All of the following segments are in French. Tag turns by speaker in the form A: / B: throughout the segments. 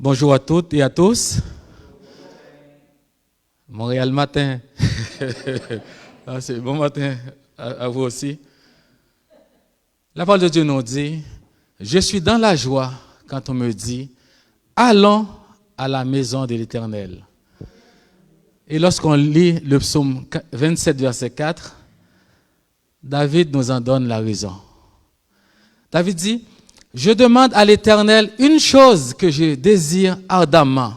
A: Bonjour à toutes et à tous. Montréal matin. C'est bon matin à vous aussi. La parole de Dieu nous dit, je suis dans la joie quand on me dit, allons à la maison de l'Éternel. Et lorsqu'on lit le psaume 27, verset 4, David nous en donne la raison. David dit, je demande à l'Éternel une chose que je désire ardemment.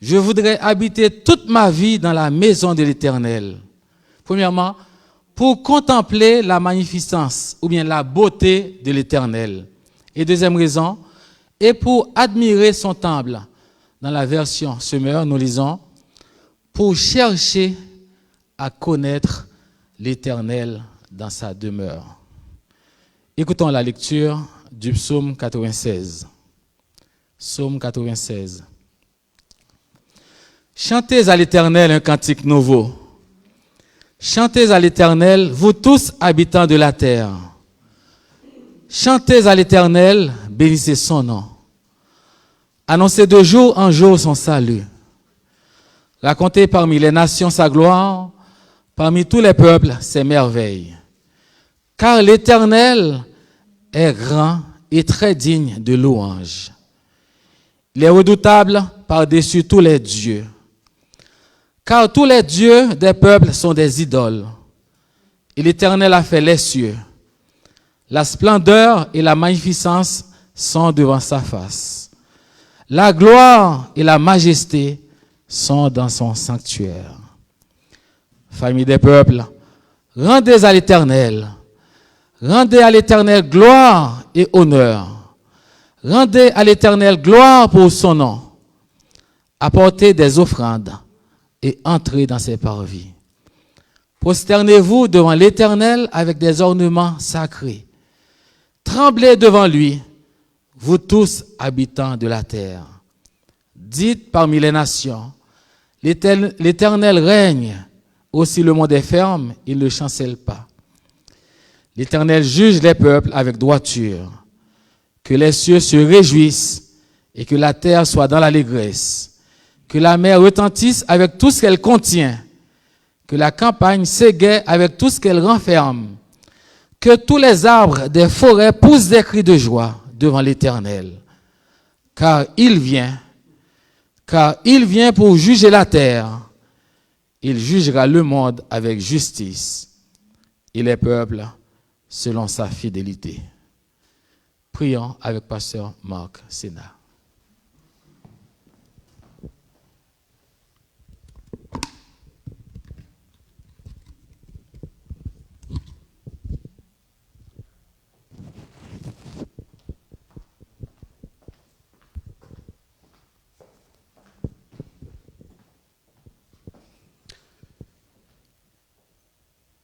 A: Je voudrais habiter toute ma vie dans la maison de l'Éternel. Premièrement, pour contempler la magnificence ou bien la beauté de l'Éternel. Et deuxième raison, et pour admirer son temple. Dans la version Semeur, nous lisons, pour chercher à connaître l'Éternel dans sa demeure. Écoutons la lecture du psaume 96. Psaume 96. Chantez à l'Éternel un cantique nouveau. Chantez à l'Éternel, vous tous habitants de la terre. Chantez à l'Éternel, bénissez son nom. Annoncez de jour en jour son salut. Racontez parmi les nations sa gloire, parmi tous les peuples ses merveilles. Car l'Éternel est grand et très digne de louange. Il est redoutable par-dessus tous les dieux. Car tous les dieux des peuples sont des idoles. Et l'Éternel a fait les cieux. La splendeur et la magnificence sont devant sa face. La gloire et la majesté sont dans son sanctuaire. Famille des peuples, rendez à l'Éternel. Rendez à l'Éternel gloire et honneur. Rendez à l'Éternel gloire pour son nom. Apportez des offrandes et entrez dans ses parvis. Prosternez-vous devant l'Éternel avec des ornements sacrés. Tremblez devant lui, vous tous habitants de la terre. Dites parmi les nations, l'Éternel règne, aussi le monde est ferme, il ne chancelle pas. L'Éternel juge les peuples avec droiture. Que les cieux se réjouissent et que la terre soit dans l'allégresse. Que la mer retentisse avec tout ce qu'elle contient. Que la campagne s'égaie avec tout ce qu'elle renferme. Que tous les arbres des forêts poussent des cris de joie devant l'Éternel. Car il vient pour juger la terre. Il jugera le monde avec justice et les peuples selon sa fidélité. Prions avec pasteur Marc Sénat.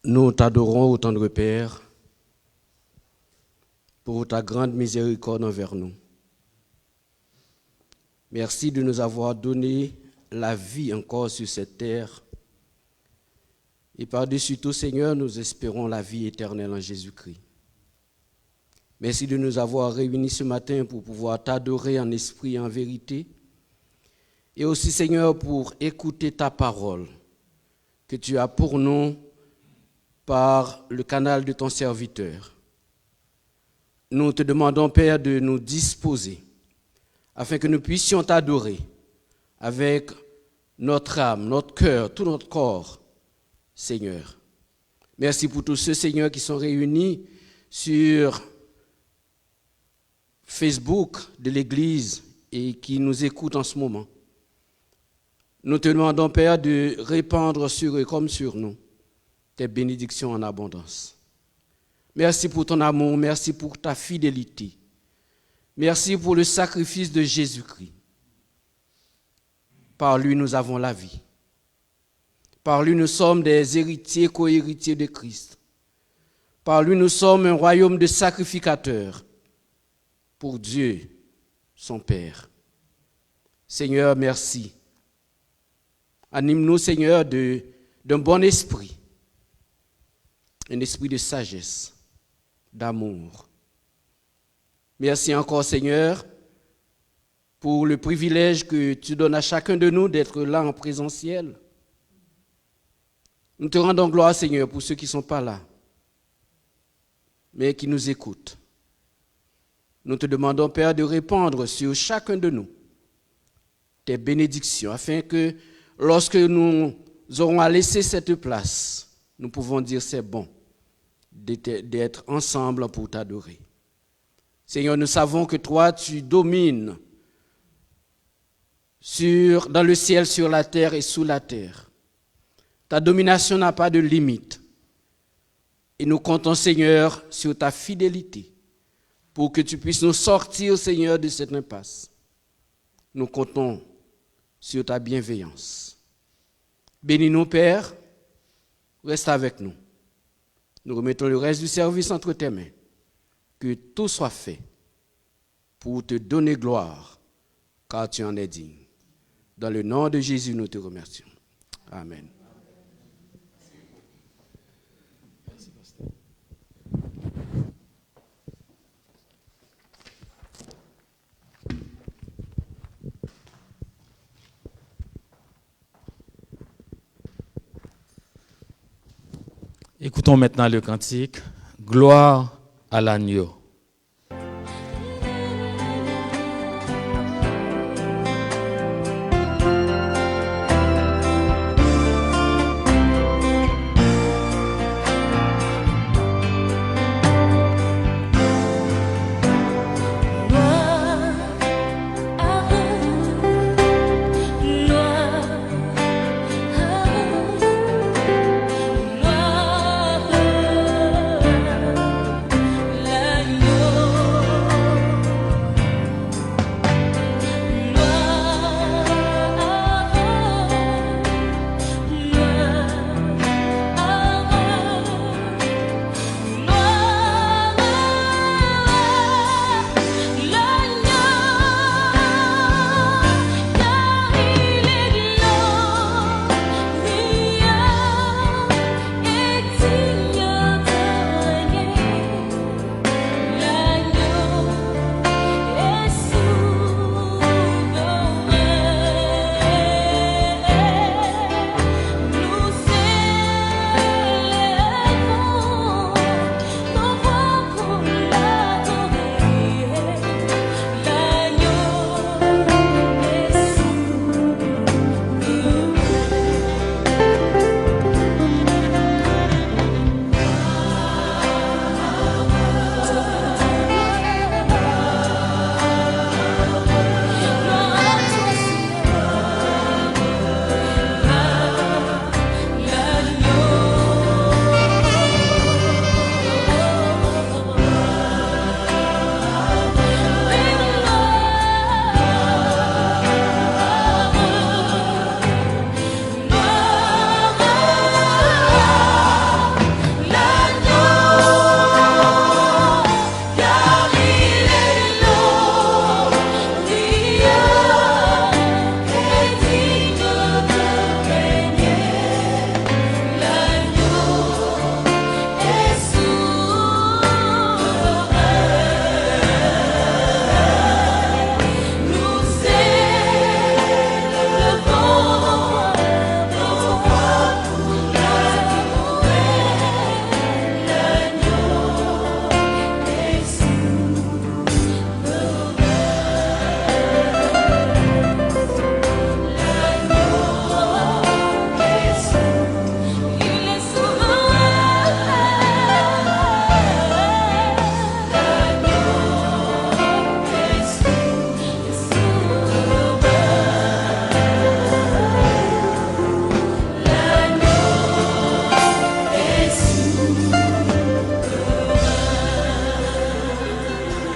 B: Nous t'adorons, ô tendre Père, pour ta grande miséricorde envers nous. Merci de nous avoir donné la vie encore sur cette terre. Et par-dessus tout, Seigneur, nous espérons la vie éternelle en Jésus-Christ. Merci de nous avoir réunis ce matin pour pouvoir t'adorer en esprit et en vérité. Et aussi, Seigneur, pour écouter ta parole que tu as pour nous par le canal de ton serviteur. Nous te demandons, Père, de nous disposer afin que nous puissions t'adorer avec notre âme, notre cœur, tout notre corps, Seigneur. Merci pour tous ceux, Seigneur, qui sont réunis sur Facebook de l'Église et qui nous écoutent en ce moment. Nous te demandons, Père, de répandre sur eux comme sur nous tes bénédictions en abondance. Merci pour ton amour, merci pour ta fidélité. Merci pour le sacrifice de Jésus-Christ. Par lui, nous avons la vie. Par lui, nous sommes des héritiers, co-héritiers de Christ. Par lui, nous sommes un royaume de sacrificateurs pour Dieu, son Père. Seigneur, merci. Anime-nous, Seigneur, d'un bon esprit. Un esprit de sagesse, d'amour. Merci encore, Seigneur, pour le privilège que tu donnes à chacun de nous d'être là en présentiel. Nous te rendons gloire, Seigneur, pour ceux qui ne sont pas là, mais qui nous écoutent. Nous te demandons, Père, de répandre sur chacun de nous tes bénédictions, afin que lorsque nous aurons à laisser cette place, nous pouvons dire c'est bon d'être ensemble pour t'adorer. Seigneur, nous savons que toi, tu domines dans le ciel, sur la terre et sous la terre. Ta domination n'a pas de limite. Et nous comptons, Seigneur, sur ta fidélité pour que tu puisses nous sortir, Seigneur, de cette impasse. Nous comptons sur ta bienveillance. Bénis-nous, Père. Reste avec nous. Nous remettons le reste du service entre tes mains. Que tout soit fait pour te donner gloire, car tu en es digne. Dans le nom de Jésus, nous te remercions. Amen.
A: Écoutons maintenant le cantique « Gloire à l'agneau ».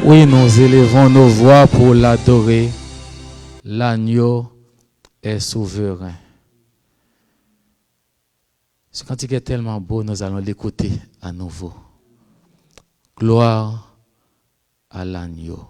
A: Oui, nous élevons nos voix pour l'adorer. L'agneau est souverain. Ce cantique est tellement beau, nous allons l'écouter à nouveau. Gloire à l'agneau.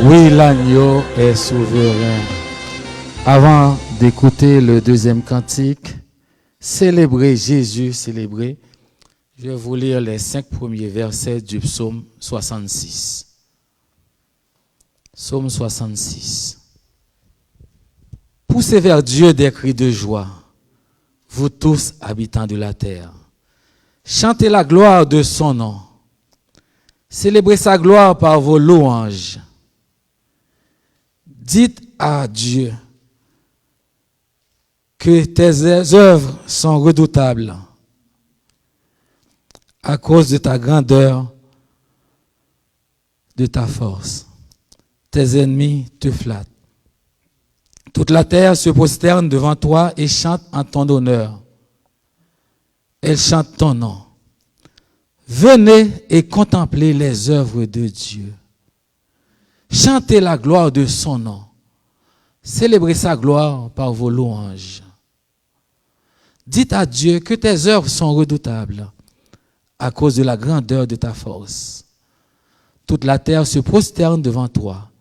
A: Oui, l'agneau est souverain. Avant d'écouter le deuxième cantique, célébrer Jésus, célébrer, je vais vous lire les 5 premiers versets du psaume 66. Psaume 66. Poussez vers Dieu des cris de joie, vous tous habitants de la terre. Chantez la gloire de son nom. Célébrez sa gloire par vos louanges. Dites à Dieu que tes œuvres sont redoutables à cause de ta grandeur, de ta force. Tes ennemis te flattent. Toute la terre se prosterne devant toi et chante en ton honneur. Elle chante ton nom. Venez et contemplez les œuvres de Dieu. Chantez la gloire de son nom. Célébrez sa gloire par vos louanges. Dites à Dieu que tes œuvres sont redoutables à cause de la grandeur de ta force. Toute la terre se prosterne devant toi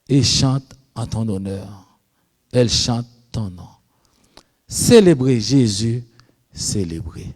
A: et chante en ton honneur. Elle chante ton nom. Célébrez Jésus, célébrez.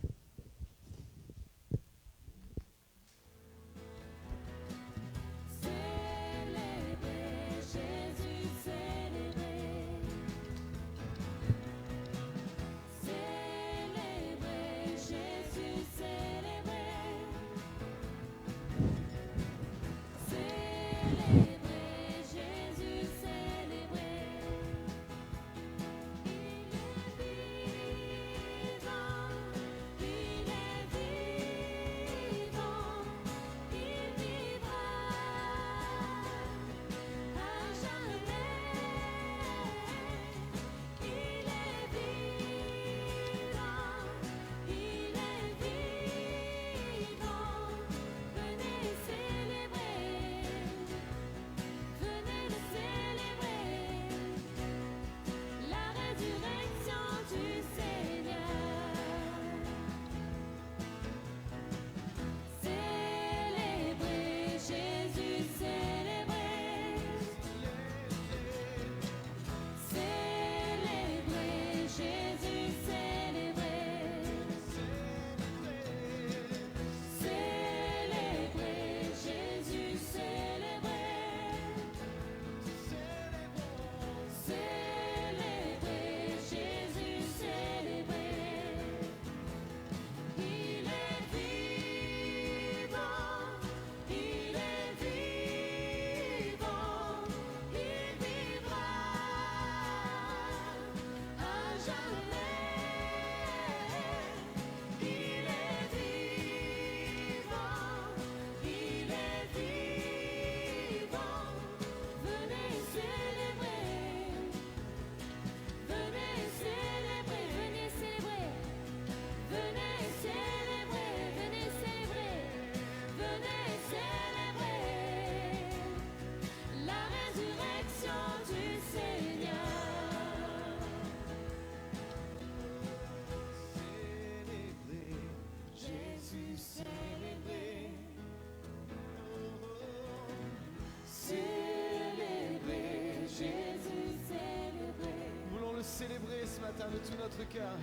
C: Célébrer ce matin de tout notre cœur.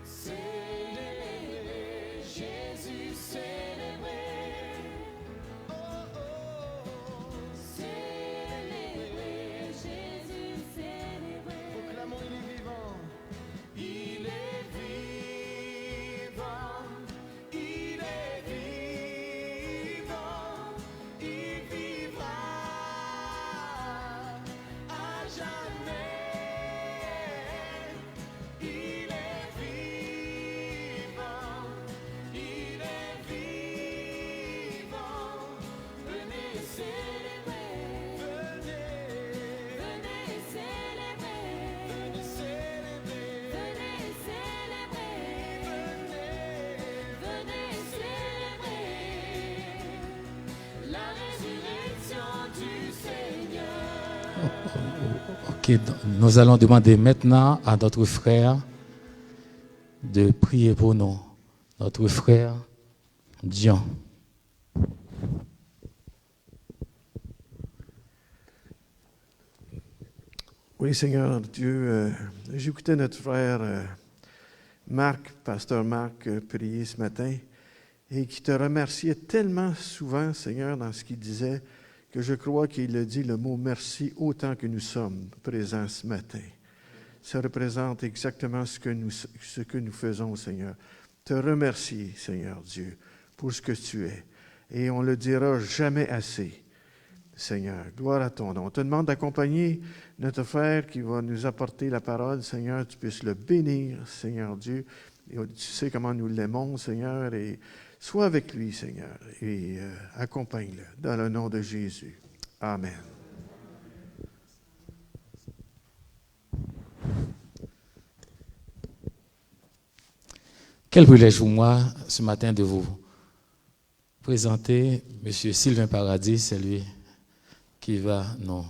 C: Célébrer Jésus, célébrer. Oh, oh, oh. Célébrer Jésus, célébrer. Proclamons, il est vivant. Il est vivant. Il est vivant. Il vivra à jamais.
A: Ok, nous allons demander maintenant à notre frère de prier pour nous. Notre frère Dion.
D: Oui, Seigneur Dieu, j'écoutais notre frère Marc, pasteur Marc, prier ce matin et qui te remerciait tellement souvent, Seigneur, dans ce qu'il disait, que je crois qu'il a dit le mot merci autant que nous sommes présents ce matin. Ça représente exactement ce que nous faisons, Seigneur. Te remercier, Seigneur Dieu, pour ce que tu es. Et on ne le dira jamais assez. Seigneur, gloire à ton nom. On te demande d'accompagner notre frère qui va nous apporter la parole. Seigneur, tu puisses le bénir, Seigneur Dieu. Et tu sais comment nous l'aimons, Seigneur, et sois avec lui, Seigneur, et accompagne-le dans le nom de Jésus. Amen.
A: Quel privilège pour moi ce matin de vous présenter M. Sylvain Paradis, c'est lui qui va nous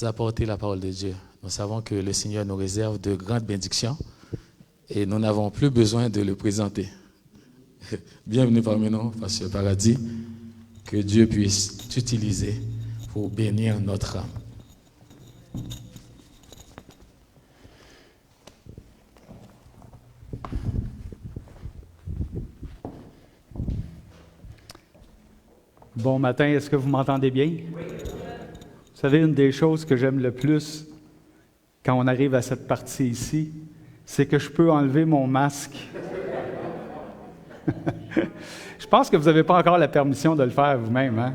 A: apporter la parole de Dieu. Nous savons que le Seigneur nous réserve de grandes bénédictions et nous n'avons plus besoin de le présenter. Bienvenue parmi nous, Pasteur Paradis. Que Dieu puisse t'utiliser pour bénir notre âme.
E: Bon matin, est-ce que vous m'entendez bien? Oui. Vous savez, une des choses que j'aime le plus quand on arrive à cette partie ici, c'est que je peux enlever mon masque. Je pense que vous n'avez pas encore la permission de le faire vous-même, hein?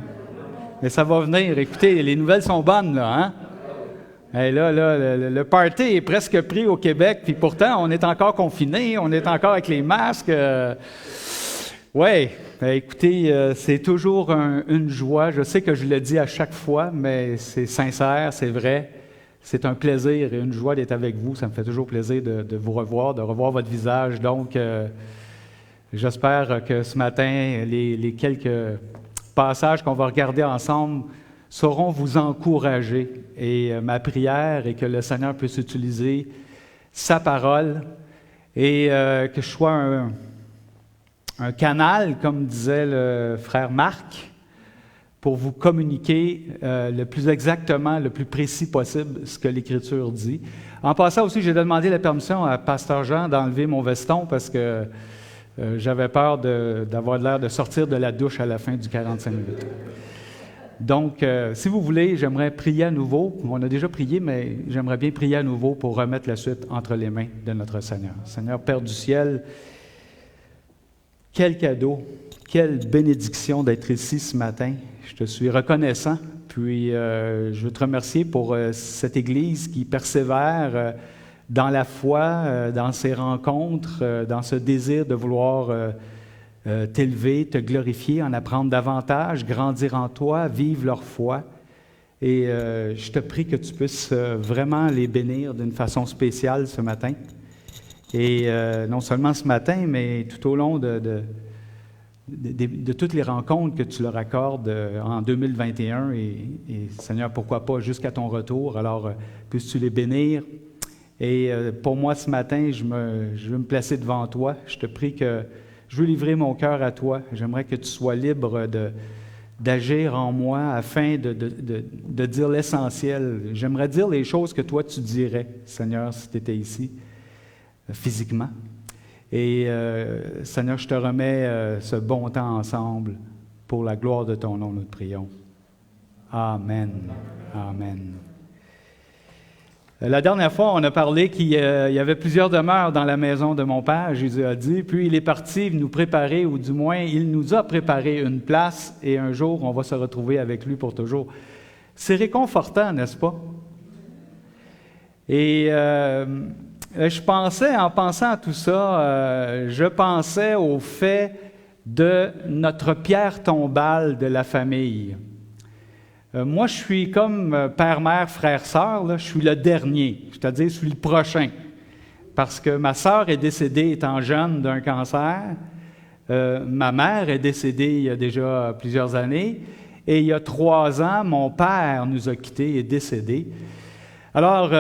E: Mais ça va venir. Écoutez, les nouvelles sont bonnes, là, hein? Et là, le party est presque pris au Québec, puis pourtant, on est encore confinés, on est encore avec les masques. Oui, écoutez, c'est toujours une joie. Je sais que je le dis à chaque fois, mais c'est sincère, c'est vrai. C'est un plaisir et une joie d'être avec vous. Ça me fait toujours plaisir de vous revoir, de revoir votre visage. Donc, j'espère que ce matin, les quelques passages qu'on va regarder ensemble sauront vous encourager. Et ma prière est que le Seigneur puisse utiliser sa parole et que je sois un canal, comme disait le frère Marc, pour vous communiquer le plus exactement, le plus précis possible ce que l'Écriture dit. En passant aussi, j'ai demandé la permission à Pasteur Jean d'enlever mon veston parce que j'avais peur d'avoir l'air de sortir de la douche à la fin du 45 minutes. Donc, si vous voulez, j'aimerais prier à nouveau. On a déjà prié, mais j'aimerais bien prier à nouveau pour remettre la suite entre les mains de notre Seigneur. Seigneur, Père du ciel, quel cadeau, quelle bénédiction d'être ici ce matin. Je te suis reconnaissant, puis je veux te remercier pour cette Église qui persévère dans la foi, dans ses rencontres, dans ce désir de vouloir t'élever, te glorifier, en apprendre davantage, grandir en toi, vivre leur foi. Et je te prie que tu puisses vraiment les bénir d'une façon spéciale ce matin. Et non seulement ce matin, mais tout au long de toutes les rencontres que tu leur accordes en 2021 et Seigneur, pourquoi pas jusqu'à ton retour. Alors, puisses-tu les bénir. Et pour moi, ce matin, je veux me placer devant toi. Je te prie que je veux livrer mon cœur à toi. J'aimerais que tu sois libre d'agir en moi afin de dire l'essentiel. J'aimerais dire les choses que toi, tu dirais, Seigneur, si tu étais ici, physiquement. Et Seigneur, je te remets ce bon temps ensemble pour la gloire de ton nom, nous te prions. Amen. Amen. La dernière fois, on a parlé qu'il y avait plusieurs demeures dans la maison de mon Père, Jésus a dit, puis il est parti nous préparer, ou du moins, il nous a préparé une place, et un jour, on va se retrouver avec lui pour toujours. C'est réconfortant, n'est-ce pas? Et je pensais, en pensant à tout ça, je pensais au fait de notre pierre tombale de la famille. Moi, je suis comme père, mère, frère, sœur, je suis le dernier, c'est-à-dire je suis le prochain. Parce que ma sœur est décédée étant jeune d'un cancer, ma mère est décédée il y a déjà plusieurs années, et il y a 3 ans, mon père nous a quittés et est décédé. Alors,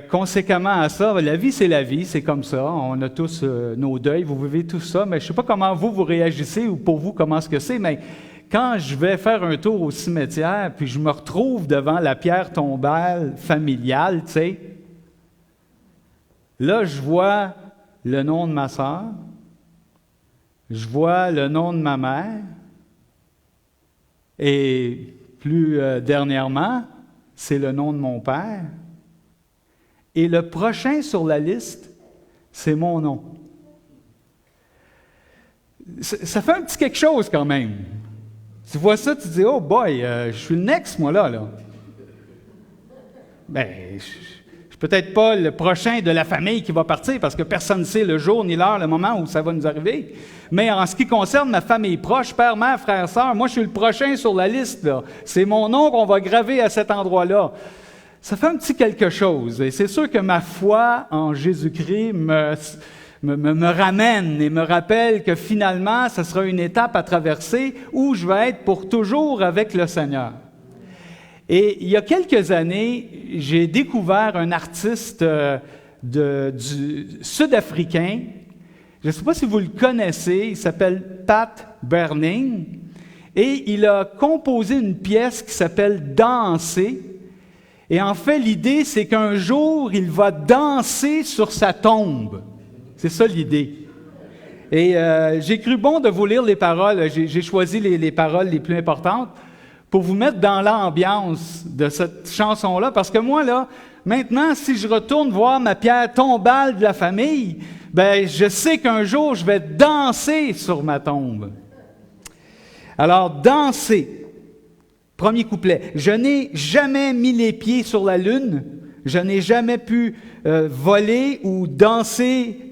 E: conséquemment à ça, la vie, c'est comme ça. On a tous nos deuils, vous vivez tout ça, mais je ne sais pas comment vous réagissez ou pour vous, comment est-ce que c'est, mais quand je vais faire un tour au cimetière, puis je me retrouve devant la pierre tombale familiale, tu sais, là, je vois le nom de ma sœur, je vois le nom de ma mère, et plus dernièrement, c'est le nom de mon père. Et le prochain sur la liste, c'est mon nom. Ça fait un petit quelque chose quand même. Tu vois ça, tu te dis, oh boy, je suis le next, moi, là. Ben, je suis peut-être pas le prochain de la famille qui va partir parce que personne ne sait le jour ni l'heure, le moment où ça va nous arriver. Mais en ce qui concerne ma famille proche, père, mère, frère, sœur, moi, je suis le prochain sur la liste, là. C'est mon nom qu'on va graver à cet endroit-là. Ça fait un petit quelque chose. Et c'est sûr que ma foi en Jésus-Christ me ramène et me rappelle que finalement, ce sera une étape à traverser où je vais être pour toujours avec le Seigneur. Et il y a quelques années, j'ai découvert un artiste du sud-africain. Je ne sais pas si vous le connaissez, il s'appelle Pat Berning. Et il a composé une pièce qui s'appelle « Danser ». Et en fait, l'idée, c'est qu'un jour, il va danser sur sa tombe. C'est ça l'idée. Et j'ai cru bon de vous lire les paroles. J'ai choisi les paroles les plus importantes pour vous mettre dans l'ambiance de cette chanson-là. Parce que moi, là, maintenant, si je retourne voir ma pierre tombale de la famille, ben, je sais qu'un jour, je vais danser sur ma tombe. Alors, danser. Premier couplet. Je n'ai jamais mis les pieds sur la lune. Je n'ai jamais pu voler ou danser,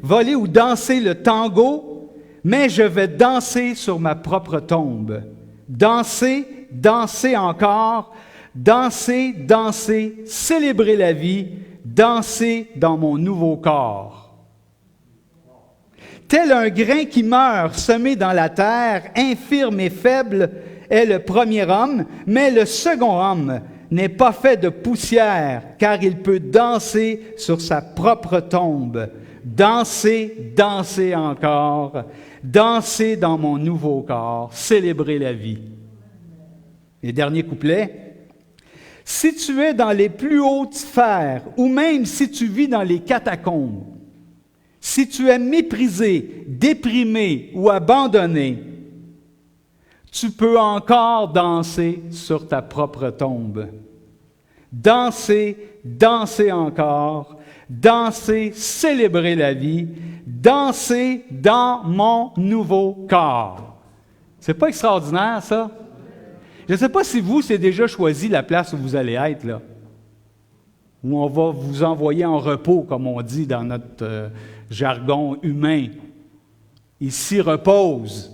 E: voler ou danser le tango, mais je vais danser sur ma propre tombe. Danser, danser encore, danser, danser, célébrer la vie, danser dans mon nouveau corps. Tel un grain qui meurt, semé dans la terre, infirme et faible, est le premier homme, mais le second homme n'est pas fait de poussière, car il peut danser sur sa propre tombe. Danser, danser encore, danser dans mon nouveau corps, célébrer la vie. Et dernier couplet. Si tu es dans les plus hautes sphères, ou même si tu vis dans les catacombes, si tu es méprisé, déprimé ou abandonné, tu peux encore danser sur ta propre tombe. Danser, danser encore, danser, célébrer la vie, danser dans mon nouveau corps. C'est pas extraordinaire, ça? Je ne sais pas si vous, c'est déjà choisi la place où vous allez être, là. Où on va vous envoyer en repos, comme on dit dans notre jargon humain. Ici repose.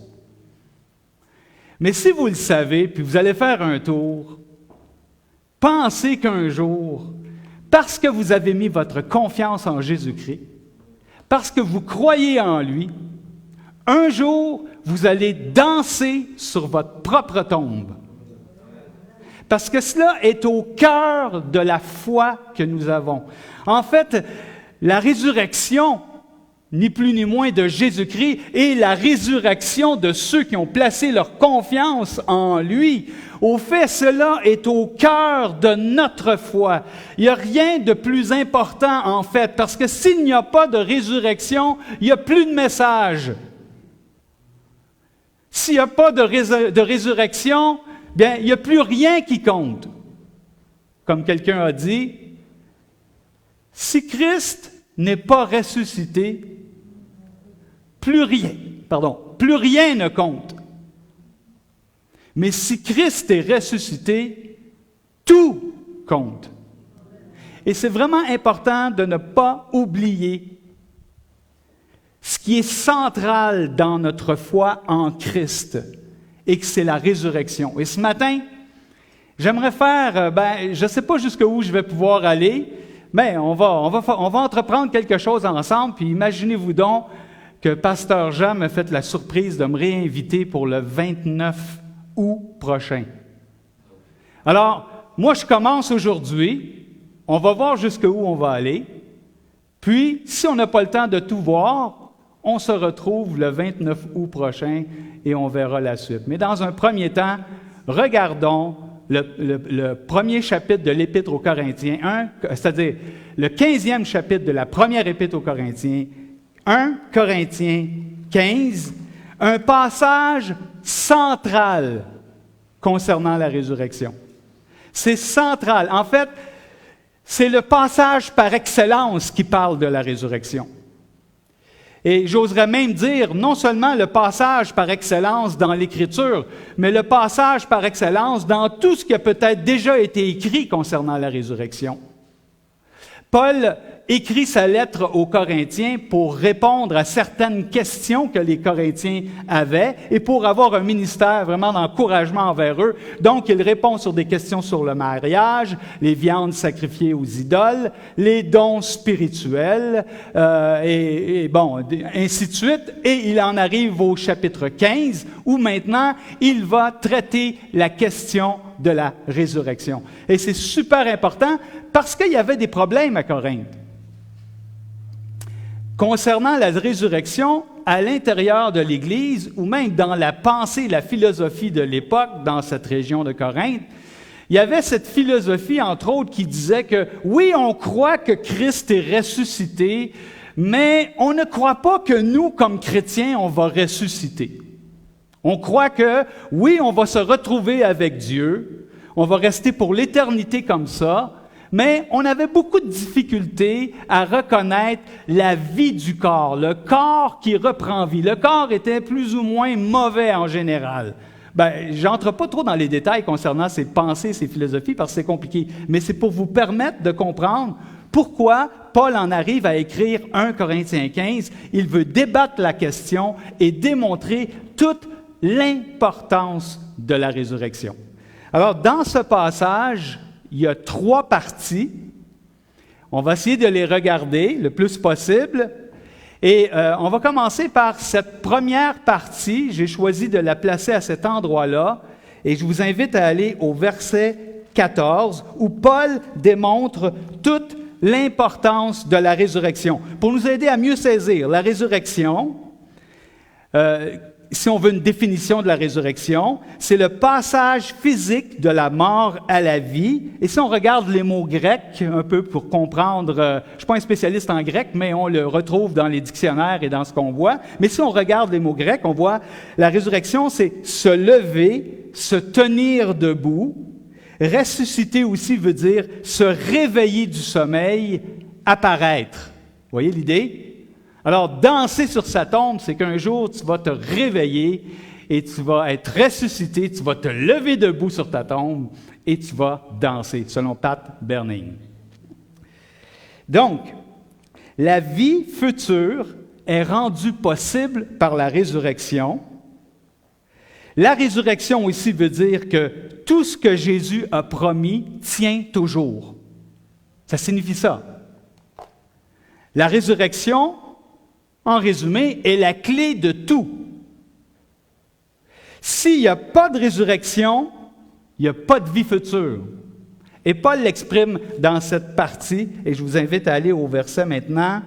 E: Mais si vous le savez, puis vous allez faire un tour, pensez qu'un jour, parce que vous avez mis votre confiance en Jésus-Christ, parce que vous croyez en lui, un jour, vous allez danser sur votre propre tombe. Parce que cela est au cœur de la foi que nous avons. En fait, la résurrection, ni plus ni moins de Jésus-Christ, et la résurrection de ceux qui ont placé leur confiance en lui. Au fait, cela est au cœur de notre foi. Il n'y a rien de plus important, en fait, parce que s'il n'y a pas de résurrection, il n'y a plus de message. S'il n'y a pas de résurrection, bien, il n'y a plus rien qui compte. Comme quelqu'un a dit, si Christ n'est pas ressuscité, plus rien ne compte. Mais si Christ est ressuscité, tout compte. Et c'est vraiment important de ne pas oublier ce qui est central dans notre foi en Christ, et que c'est la résurrection. Et ce matin, j'aimerais faire, je ne sais pas jusqu'où je vais pouvoir aller, mais on va entreprendre quelque chose ensemble, puis imaginez-vous donc que Pasteur Jean m'a fait la surprise de me réinviter pour le 29 août prochain. Alors, moi, je commence aujourd'hui. On va voir jusqu'où on va aller. Puis, si on n'a pas le temps de tout voir, On se retrouve le 29 août prochain et on verra la suite. Mais dans un premier temps, regardons le premier chapitre de l'Épître aux Corinthiens, c'est-à-dire le 15e chapitre de la première Épître aux Corinthiens, 1 Corinthiens 15, un passage central concernant la résurrection. C'est central. En fait, c'est le passage par excellence qui parle de la résurrection. Et j'oserais même dire, non seulement le passage par excellence dans l'Écriture, mais le passage par excellence dans tout ce qui a peut-être déjà été écrit concernant la résurrection. Paul écrit sa lettre aux Corinthiens pour répondre à certaines questions que les Corinthiens avaient et pour avoir un ministère vraiment d'encouragement envers eux. Donc, il répond sur des questions sur le mariage, les viandes sacrifiées aux idoles, les dons spirituels, et ainsi de suite. Et il en arrive au chapitre 15, où maintenant, il va traiter la question de la résurrection. Et c'est super important parce qu'il y avait des problèmes à Corinthe. Concernant la résurrection, à l'intérieur de l'Église, ou même dans la pensée, la philosophie de l'époque, dans cette région de Corinthe, il y avait cette philosophie, entre autres, qui disait que, oui, on croit que Christ est ressuscité, mais on ne croit pas que nous, comme chrétiens, on va ressusciter. On croit que, oui, on va se retrouver avec Dieu, on va rester pour l'éternité comme ça, mais on avait beaucoup de difficultés à reconnaître la vie du corps, le corps qui reprend vie. Le corps était plus ou moins mauvais en général. J'entre pas trop dans les détails concernant ces pensées, ces philosophies, parce que c'est compliqué, mais c'est pour vous permettre de comprendre pourquoi Paul en arrive à écrire 1 Corinthiens 15. Il veut débattre la question et démontrer toute l'importance de la résurrection. Alors, dans ce passage, il y a 3 parties. On va essayer de les regarder le plus possible. Et on va commencer par cette première partie. J'ai choisi de la placer à cet endroit-là. Et je vous invite à aller au verset 14, où Paul démontre toute l'importance de la résurrection. Pour nous aider à mieux saisir la résurrection, si on veut une définition de la résurrection, c'est le passage physique de la mort à la vie. Et si on regarde les mots grecs, un peu pour comprendre, je ne suis pas un spécialiste en grec, mais on le retrouve dans les dictionnaires et dans ce qu'on voit. Mais si on regarde les mots grecs, on voit la résurrection, c'est se lever, se tenir debout. Ressusciter aussi veut dire se réveiller du sommeil, apparaître. Vous voyez l'idée? Alors, danser sur sa tombe, c'est qu'un jour, tu vas te réveiller et tu vas être ressuscité, tu vas te lever debout sur ta tombe et tu vas danser, selon Pat Berning. Donc, la vie future est rendue possible par la résurrection. La résurrection aussi veut dire que tout ce que Jésus a promis tient toujours. Ça signifie ça. La résurrection, en résumé, est la clé de tout. S'il n'y a pas de résurrection, il n'y a pas de vie future. Et Paul l'exprime dans cette partie, et je vous invite à aller au verset maintenant.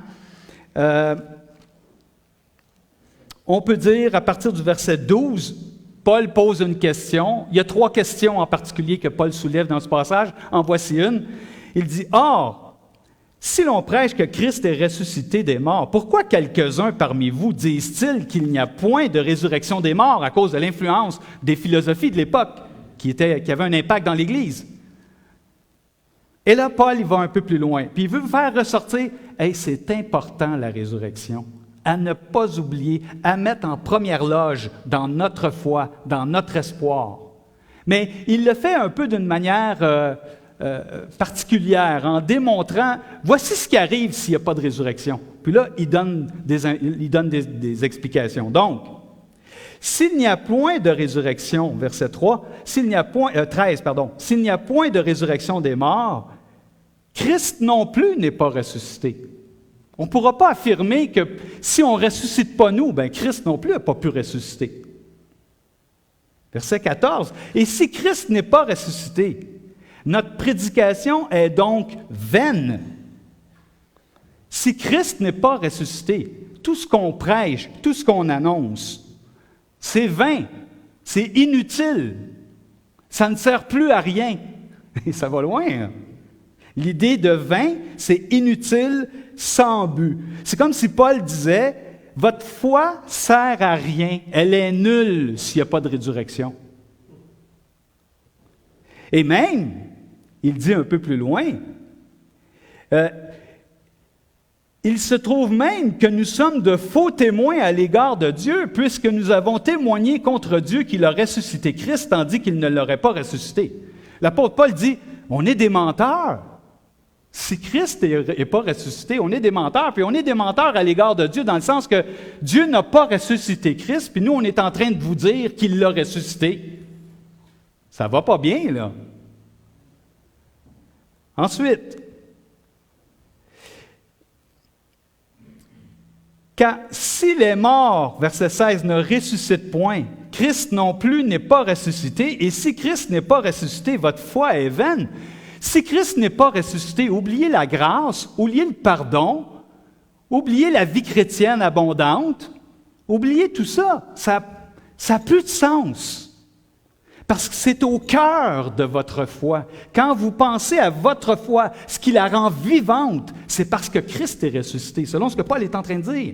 E: On peut dire, à partir du verset 12, Paul pose une question. Il y a 3 questions en particulier que Paul soulève dans ce passage. En voici une. Il dit, « Or, si l'on prêche que Christ est ressuscité des morts, pourquoi quelques-uns parmi vous disent-ils qu'il n'y a point de résurrection des morts à cause de l'influence des philosophies de l'époque qui avaient un impact dans l'Église? » Et là, Paul, il va un peu plus loin. Puis il veut vous faire ressortir, « Hey, c'est important la résurrection, à ne pas oublier, à mettre en première loge dans notre foi, dans notre espoir. » Mais il le fait un peu d'une manière particulière, en démontrant, voici ce qui arrive s'il n'y a pas de résurrection. Puis là, il donne des explications. Donc, s'il n'y a point de résurrection, verset 3, 13, s'il n'y a point de résurrection des morts, Christ non plus n'est pas ressuscité. On ne pourra pas affirmer que si on ne ressuscite pas nous, Christ non plus n'a pas pu ressusciter. Verset 14, et si Christ n'est pas ressuscité, notre prédication est donc vaine. Si Christ n'est pas ressuscité, tout ce qu'on prêche, tout ce qu'on annonce, c'est vain, c'est inutile, ça ne sert plus à rien. Et ça va loin, hein? L'idée de vain, c'est inutile, sans but. C'est comme si Paul disait, votre foi sert à rien, elle est nulle s'il n'y a pas de résurrection. Et même, il dit un peu plus loin, il se trouve même que nous sommes de faux témoins à l'égard de Dieu, puisque nous avons témoigné contre Dieu qu'il a ressuscité Christ, tandis qu'il ne l'aurait pas ressuscité. L'apôtre Paul dit, on est des menteurs. Si Christ n'est pas ressuscité, on est des menteurs, puis on est des menteurs à l'égard de Dieu, dans le sens que Dieu n'a pas ressuscité Christ, puis nous, on est en train de vous dire qu'il l'a ressuscité. Ça va pas bien, là. Ensuite, car si les morts, verset 16, ne ressuscitent point, Christ non plus n'est pas ressuscité, et si Christ n'est pas ressuscité, votre foi est vaine. Si Christ n'est pas ressuscité, oubliez la grâce, oubliez le pardon, oubliez la vie chrétienne abondante, oubliez tout ça. Ça n'a plus de sens. Parce que c'est au cœur de votre foi. Quand vous pensez à votre foi, ce qui la rend vivante, c'est parce que Christ est ressuscité, selon ce que Paul est en train de dire.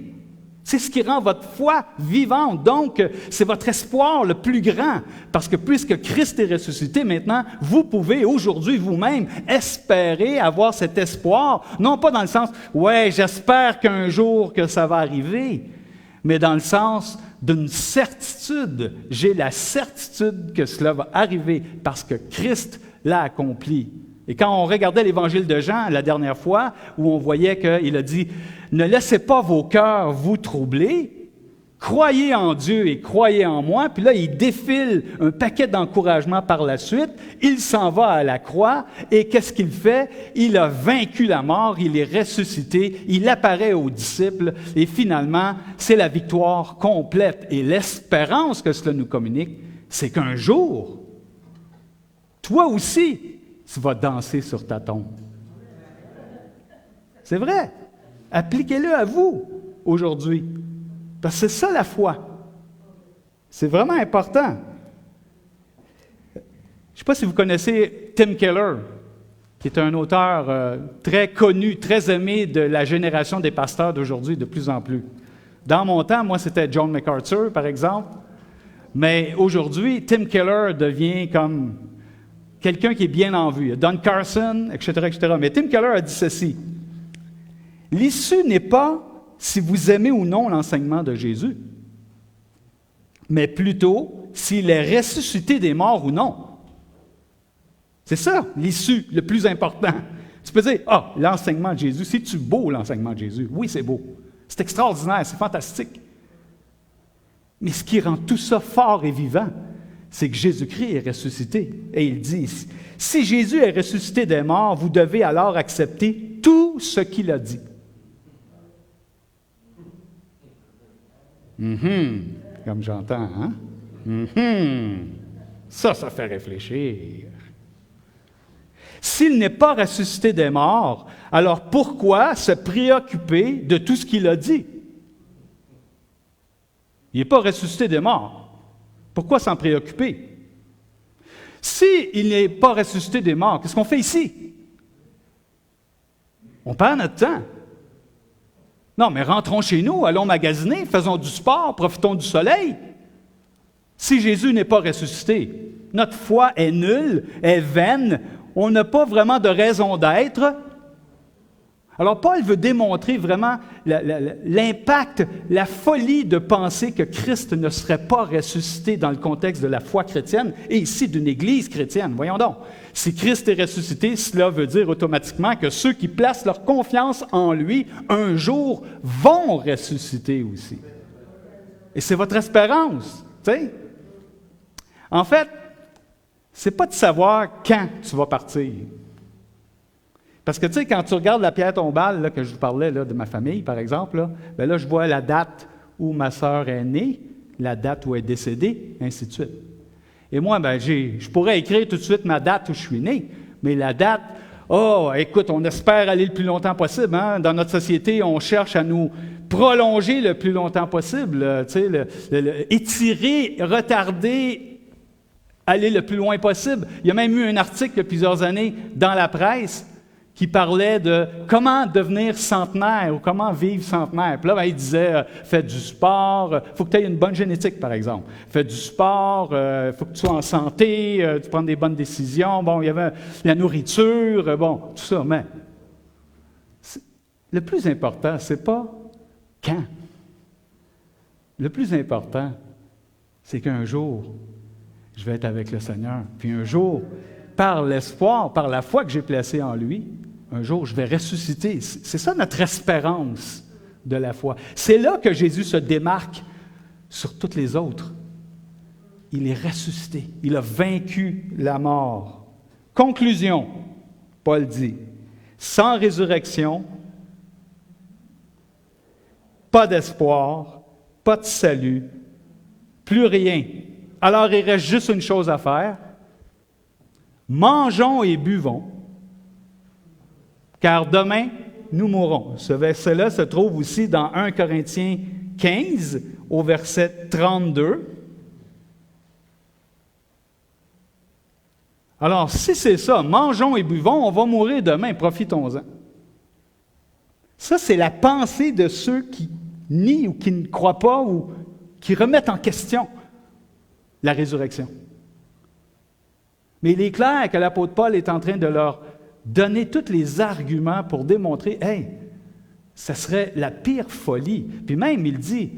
E: C'est ce qui rend votre foi vivante. Donc, c'est votre espoir le plus grand. Parce que puisque Christ est ressuscité, maintenant, vous pouvez aujourd'hui vous-même espérer avoir cet espoir. Non pas dans le sens, ouais, j'espère qu'un jour que ça va arriver, mais dans le sens d'une certitude. J'ai la certitude que cela va arriver parce que Christ l'a accompli. Et quand on regardait l'évangile de Jean la dernière fois, où on voyait qu'il a dit « Ne laissez pas vos cœurs vous troubler, croyez en Dieu et croyez en moi », puis là, il défile un paquet d'encouragements par la suite, il s'en va à la croix, et qu'est-ce qu'il fait? Il a vaincu la mort, il est ressuscité, il apparaît aux disciples, et finalement, c'est la victoire complète. Et l'espérance que cela nous communique, c'est qu'un jour, toi aussi, tu vas danser sur ta tombe. C'est vrai. Appliquez-le à vous aujourd'hui. Parce que c'est ça la foi. C'est vraiment important. Je ne sais pas si vous connaissez Tim Keller, qui est un auteur très connu, très aimé de la génération des pasteurs d'aujourd'hui, de plus en plus. Dans mon temps, moi, c'était John MacArthur, par exemple. Mais aujourd'hui, Tim Keller devient comme quelqu'un qui est bien en vue. Il y a Don Carson, etc., etc. Mais Tim Keller a dit ceci. L'issue n'est pas si vous aimez ou non l'enseignement de Jésus, mais plutôt s'il est ressuscité des morts ou non. C'est ça, l'issue, le plus important. Tu peux dire, l'enseignement de Jésus, c'est-tu beau, l'enseignement de Jésus? Oui, c'est beau. C'est extraordinaire, c'est fantastique. Mais ce qui rend tout ça fort et vivant, c'est que Jésus-Christ est ressuscité. Et il dit, si Jésus est ressuscité des morts, vous devez alors accepter tout ce qu'il a dit. Comme j'entends, hein? Ça fait réfléchir. S'il n'est pas ressuscité des morts, alors pourquoi se préoccuper de tout ce qu'il a dit? Il n'est pas ressuscité des morts. Pourquoi s'en préoccuper? S'il n'est pas ressuscité des morts, qu'est-ce qu'on fait ici? On perd notre temps. Non, mais rentrons chez nous, allons magasiner, faisons du sport, profitons du soleil. Si Jésus n'est pas ressuscité, notre foi est nulle, est vaine, on n'a pas vraiment de raison d'être. Alors, Paul veut démontrer vraiment l'impact, la folie de penser que Christ ne serait pas ressuscité dans le contexte de la foi chrétienne et ici d'une Église chrétienne. Voyons donc. Si Christ est ressuscité, cela veut dire automatiquement que ceux qui placent leur confiance en lui, un jour, vont ressusciter aussi. Et c'est votre espérance, tu sais. En fait, c'est pas de savoir quand tu vas partir. Parce que, tu sais, quand tu regardes la pierre tombale, là, que je vous parlais là, de ma famille, par exemple, là, je vois la date où ma sœur est née, la date où elle est décédée, ainsi de suite. Et moi, je pourrais écrire tout de suite ma date où je suis né, mais la date Oh, écoute, on espère aller le plus longtemps possible. Hein? Dans notre société, on cherche à nous prolonger le plus longtemps possible, tu sais, étirer, retarder, aller le plus loin possible. Il y a même eu un article il y a plusieurs années dans la presse qui parlait de comment devenir centenaire ou comment vivre centenaire. Puis là, il disait, fais du sport, il faut que tu aies une bonne génétique, par exemple. Fais du sport, il faut que tu sois en santé, tu prends des bonnes décisions. Bon, il y avait la nourriture, bon, tout ça. Mais le plus important, c'est pas quand. Le plus important, c'est qu'un jour, je vais être avec le Seigneur. Puis un jour, par l'espoir, par la foi que j'ai placée en lui, un jour, je vais ressusciter. C'est ça notre espérance de la foi. C'est là que Jésus se démarque sur toutes les autres. Il est ressuscité. Il a vaincu la mort. Conclusion, Paul dit, sans résurrection, pas d'espoir, pas de salut, plus rien. Alors, il reste juste une chose à faire. Mangeons et buvons, car demain, nous mourrons. Ce verset-là se trouve aussi dans 1 Corinthiens 15, au verset 32. Alors, si c'est ça, mangeons et buvons, on va mourir demain, profitons-en. Ça, c'est la pensée de ceux qui nient ou qui ne croient pas ou qui remettent en question la résurrection. Mais il est clair que l'apôtre Paul est en train de leur donner tous les arguments pour démontrer, hey, ça serait la pire folie. Puis même, il dit,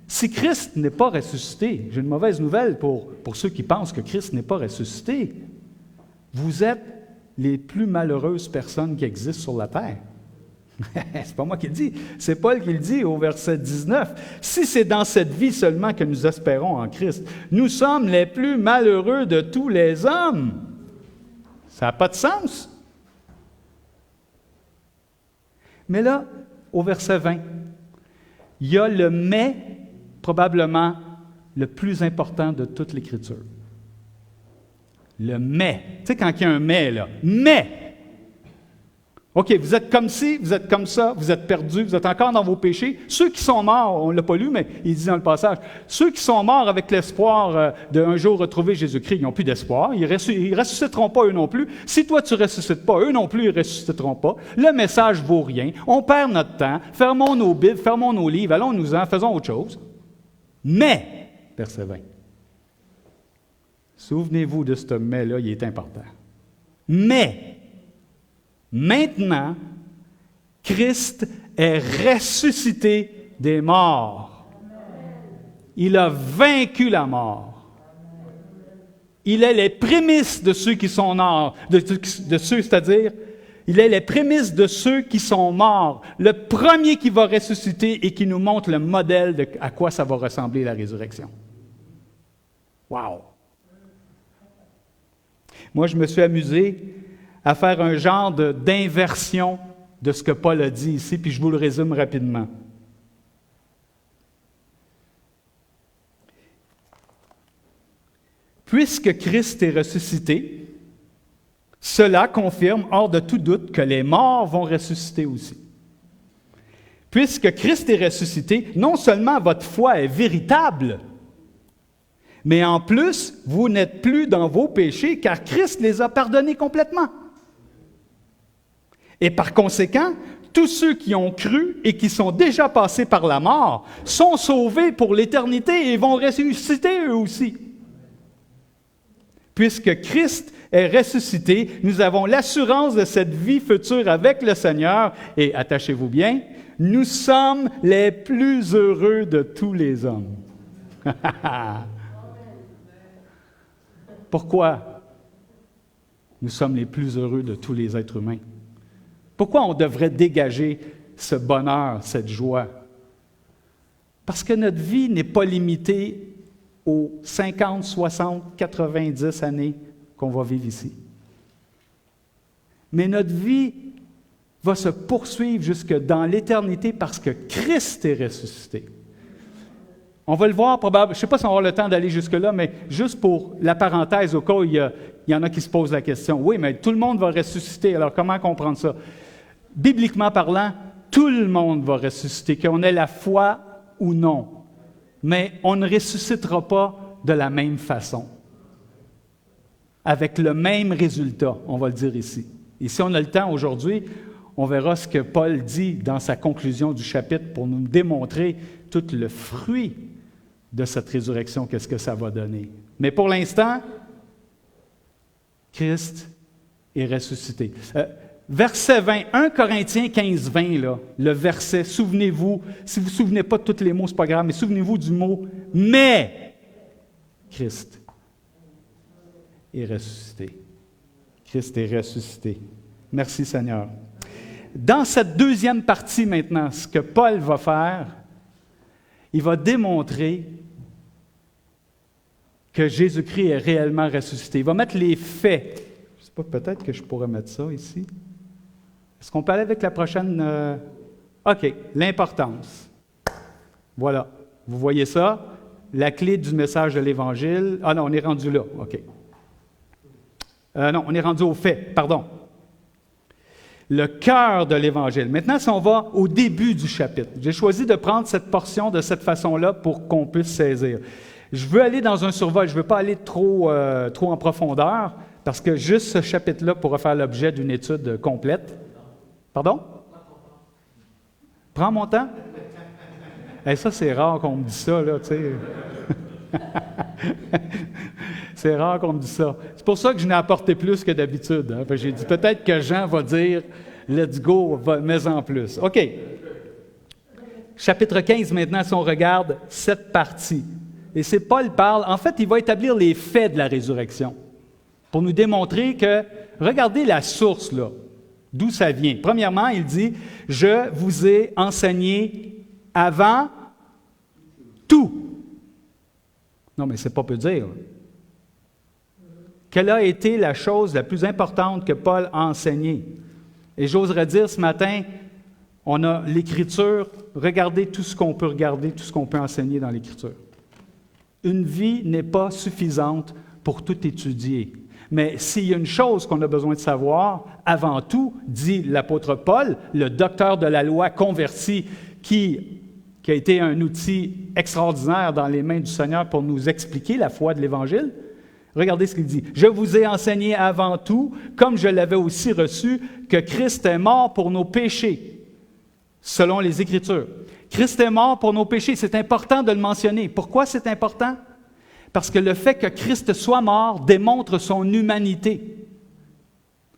E: si Christ n'est pas ressuscité, j'ai une mauvaise nouvelle pour ceux qui pensent que Christ n'est pas ressuscité, vous êtes les plus malheureuses personnes qui existent sur la terre. C'est pas moi qui le dis, c'est Paul qui le dit au verset 19. Si c'est dans cette vie seulement que nous espérons en Christ, nous sommes les plus malheureux de tous les hommes. Ça n'a pas de sens. Mais là, au verset 20, il y a le « mais » probablement le plus important de toute l'Écriture. Le « mais ». Tu sais, quand il y a un « mais », là, « mais ». OK, vous êtes comme ci, vous êtes comme ça, vous êtes perdus, vous êtes encore dans vos péchés. Ceux qui sont morts, on ne l'a pas lu, mais il dit dans le passage, ceux qui sont morts avec l'espoir d'un jour retrouver Jésus-Christ, ils n'ont plus d'espoir, ils ne ressusciteront pas eux non plus. Si toi tu ne ressuscites pas, eux non plus, ils ne ressusciteront pas. Le message vaut rien, on perd notre temps, fermons nos Bibles, fermons nos livres, allons-nous-en, faisons autre chose. Mais, verset 20, souvenez-vous de ce mais-là, il est important. Mais, maintenant, Christ est ressuscité des morts. Il a vaincu la mort. Il est les prémices de ceux qui sont morts, c'est-à-dire, il est les prémices de ceux qui sont morts. Le premier qui va ressusciter et qui nous montre le modèle de à quoi ça va ressembler la résurrection. Wow! Moi, je me suis amusé à faire un genre d'inversion de ce que Paul a dit ici, puis je vous le résume rapidement. Puisque Christ est ressuscité, cela confirme hors de tout doute que les morts vont ressusciter aussi. Puisque Christ est ressuscité, non seulement votre foi est véritable, mais en plus, vous n'êtes plus dans vos péchés, car Christ les a pardonnés complètement. Et par conséquent, tous ceux qui ont cru et qui sont déjà passés par la mort sont sauvés pour l'éternité et vont ressusciter eux aussi. Puisque Christ est ressuscité, nous avons l'assurance de cette vie future avec le Seigneur et, attachez-vous bien, nous sommes les plus heureux de tous les hommes. Pourquoi nous sommes les plus heureux de tous les êtres humains? Pourquoi on devrait dégager ce bonheur, cette joie? Parce que notre vie n'est pas limitée aux 50, 60, 90 années qu'on va vivre ici. Mais notre vie va se poursuivre jusque dans l'éternité parce que Christ est ressuscité. On va le voir probablement, je ne sais pas si on va avoir le temps d'aller jusque-là, mais juste pour la parenthèse, au cas où il y a il y en a qui se posent la question. Oui, mais tout le monde va ressusciter. Alors, comment comprendre ça? Bibliquement parlant, tout le monde va ressusciter, qu'on ait la foi ou non. Mais on ne ressuscitera pas de la même façon, avec le même résultat, on va le dire ici. Et si on a le temps aujourd'hui, on verra ce que Paul dit dans sa conclusion du chapitre pour nous démontrer tout le fruit de cette résurrection, qu'est-ce que ça va donner. Mais pour l'instant, Christ est ressuscité. Verset 20, 1 Corinthiens 15, 20, là, le verset, souvenez-vous, si vous ne vous souvenez pas de tous les mots, ce n'est pas grave, mais souvenez-vous du mot « mais ». Christ est ressuscité. Christ est ressuscité. Merci Seigneur. Dans cette deuxième partie maintenant, ce que Paul va faire, il va démontrer que Jésus-Christ est réellement ressuscité. Il va mettre les faits. Je ne sais pas, peut-être que je pourrais mettre ça ici. Est-ce qu'on peut aller avec la prochaine? OK, l'importance. Voilà. Vous voyez ça? La clé du message de l'Évangile. Ah non, on est rendu là. OK. Non, on est rendu aux faits. Pardon. Le cœur de l'Évangile. Maintenant, si on va au début du chapitre, j'ai choisi de prendre cette portion de cette façon-là pour qu'on puisse saisir. Je veux aller dans un survol, je ne veux pas aller trop en profondeur, parce que juste ce chapitre-là pourra faire l'objet d'une étude complète. Pardon? Prends mon temps? Et ça, c'est rare qu'on me dise ça, là, tu sais. C'est rare qu'on me dise ça. C'est pour ça que je n'ai apporté plus que d'habitude. Hein? J'ai dit, peut-être que Jean va dire, let's go, mets-en plus. OK. Chapitre 15, maintenant, si on regarde cette partie. Et c'est Paul parle, en fait, il va établir les faits de la résurrection pour nous démontrer que, regardez la source, là, d'où ça vient. Premièrement, il dit, je vous ai enseigné avant tout. Non, mais c'est pas peu dire. Quelle a été la chose la plus importante que Paul a enseignée? Et j'oserais dire ce matin, on a l'Écriture, regardez tout ce qu'on peut regarder, tout ce qu'on peut enseigner dans l'Écriture. Une vie n'est pas suffisante pour tout étudier. Mais s'il y a une chose qu'on a besoin de savoir, avant tout, dit l'apôtre Paul, le docteur de la loi converti, qui a été un outil extraordinaire dans les mains du Seigneur pour nous expliquer la foi de l'Évangile. Regardez ce qu'il dit. « Je vous ai enseigné avant tout, comme je l'avais aussi reçu, que Christ est mort pour nos péchés, selon les Écritures. » Christ est mort pour nos péchés. C'est important de le mentionner. Pourquoi c'est important? Parce que le fait que Christ soit mort démontre son humanité.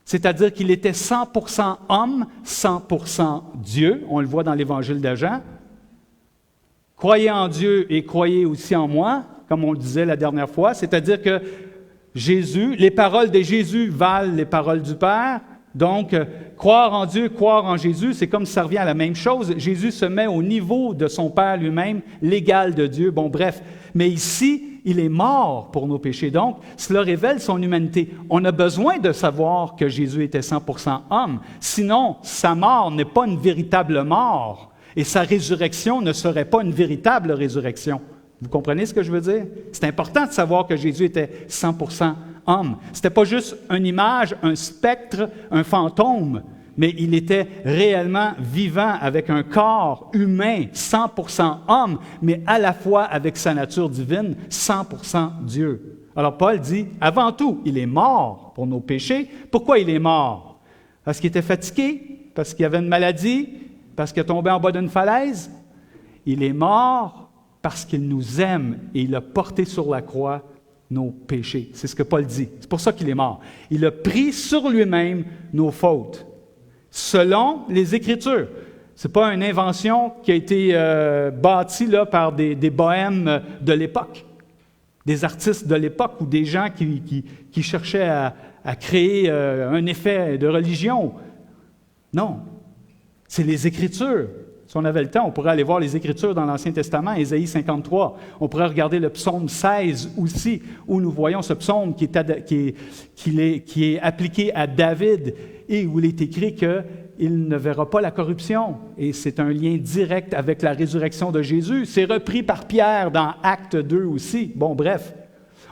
E: C'est-à-dire qu'il était 100% homme, 100% Dieu. On le voit dans l'Évangile de Jean. Croyez en Dieu et croyez aussi en moi, comme on le disait la dernière fois. C'est-à-dire que Jésus, les paroles de Jésus valent les paroles du Père. Donc, croire en Dieu, croire en Jésus, c'est comme si ça revient à la même chose. Jésus se met au niveau de son Père lui-même, l'égal de Dieu. Bon, bref. Mais ici, il est mort pour nos péchés. Donc, cela révèle son humanité. On a besoin de savoir que Jésus était 100% homme. Sinon, sa mort n'est pas une véritable mort. Et sa résurrection ne serait pas une véritable résurrection. Vous comprenez ce que je veux dire? C'est important de savoir que Jésus était 100% homme. Ce n'était pas juste une image, un spectre, un fantôme, mais il était réellement vivant avec un corps humain, 100% homme, mais à la fois avec sa nature divine, 100% Dieu. Alors Paul dit, avant tout, il est mort pour nos péchés. Pourquoi il est mort? Parce qu'il était fatigué? Parce qu'il avait une maladie? Parce qu'il est tombé en bas d'une falaise? Il est mort parce qu'il nous aime et il a porté sur la croix nos péchés. C'est ce que Paul dit. C'est pour ça qu'il est mort. Il a pris sur lui-même nos fautes, selon les Écritures. Ce n'est pas une invention qui a été bâtie là, par des bohèmes de l'époque, des artistes de l'époque ou des gens qui cherchaient à créer un effet de religion. Non, c'est les Écritures. Si on avait le temps, on pourrait aller voir les Écritures dans l'Ancien Testament, Ésaïe 53. On pourrait regarder le psaume 16 aussi, où nous voyons ce psaume qui est appliqué à David et où il est écrit qu'il ne verra pas la corruption. Et c'est un lien direct avec la résurrection de Jésus. C'est repris par Pierre dans Acte 2 aussi. Bon, bref.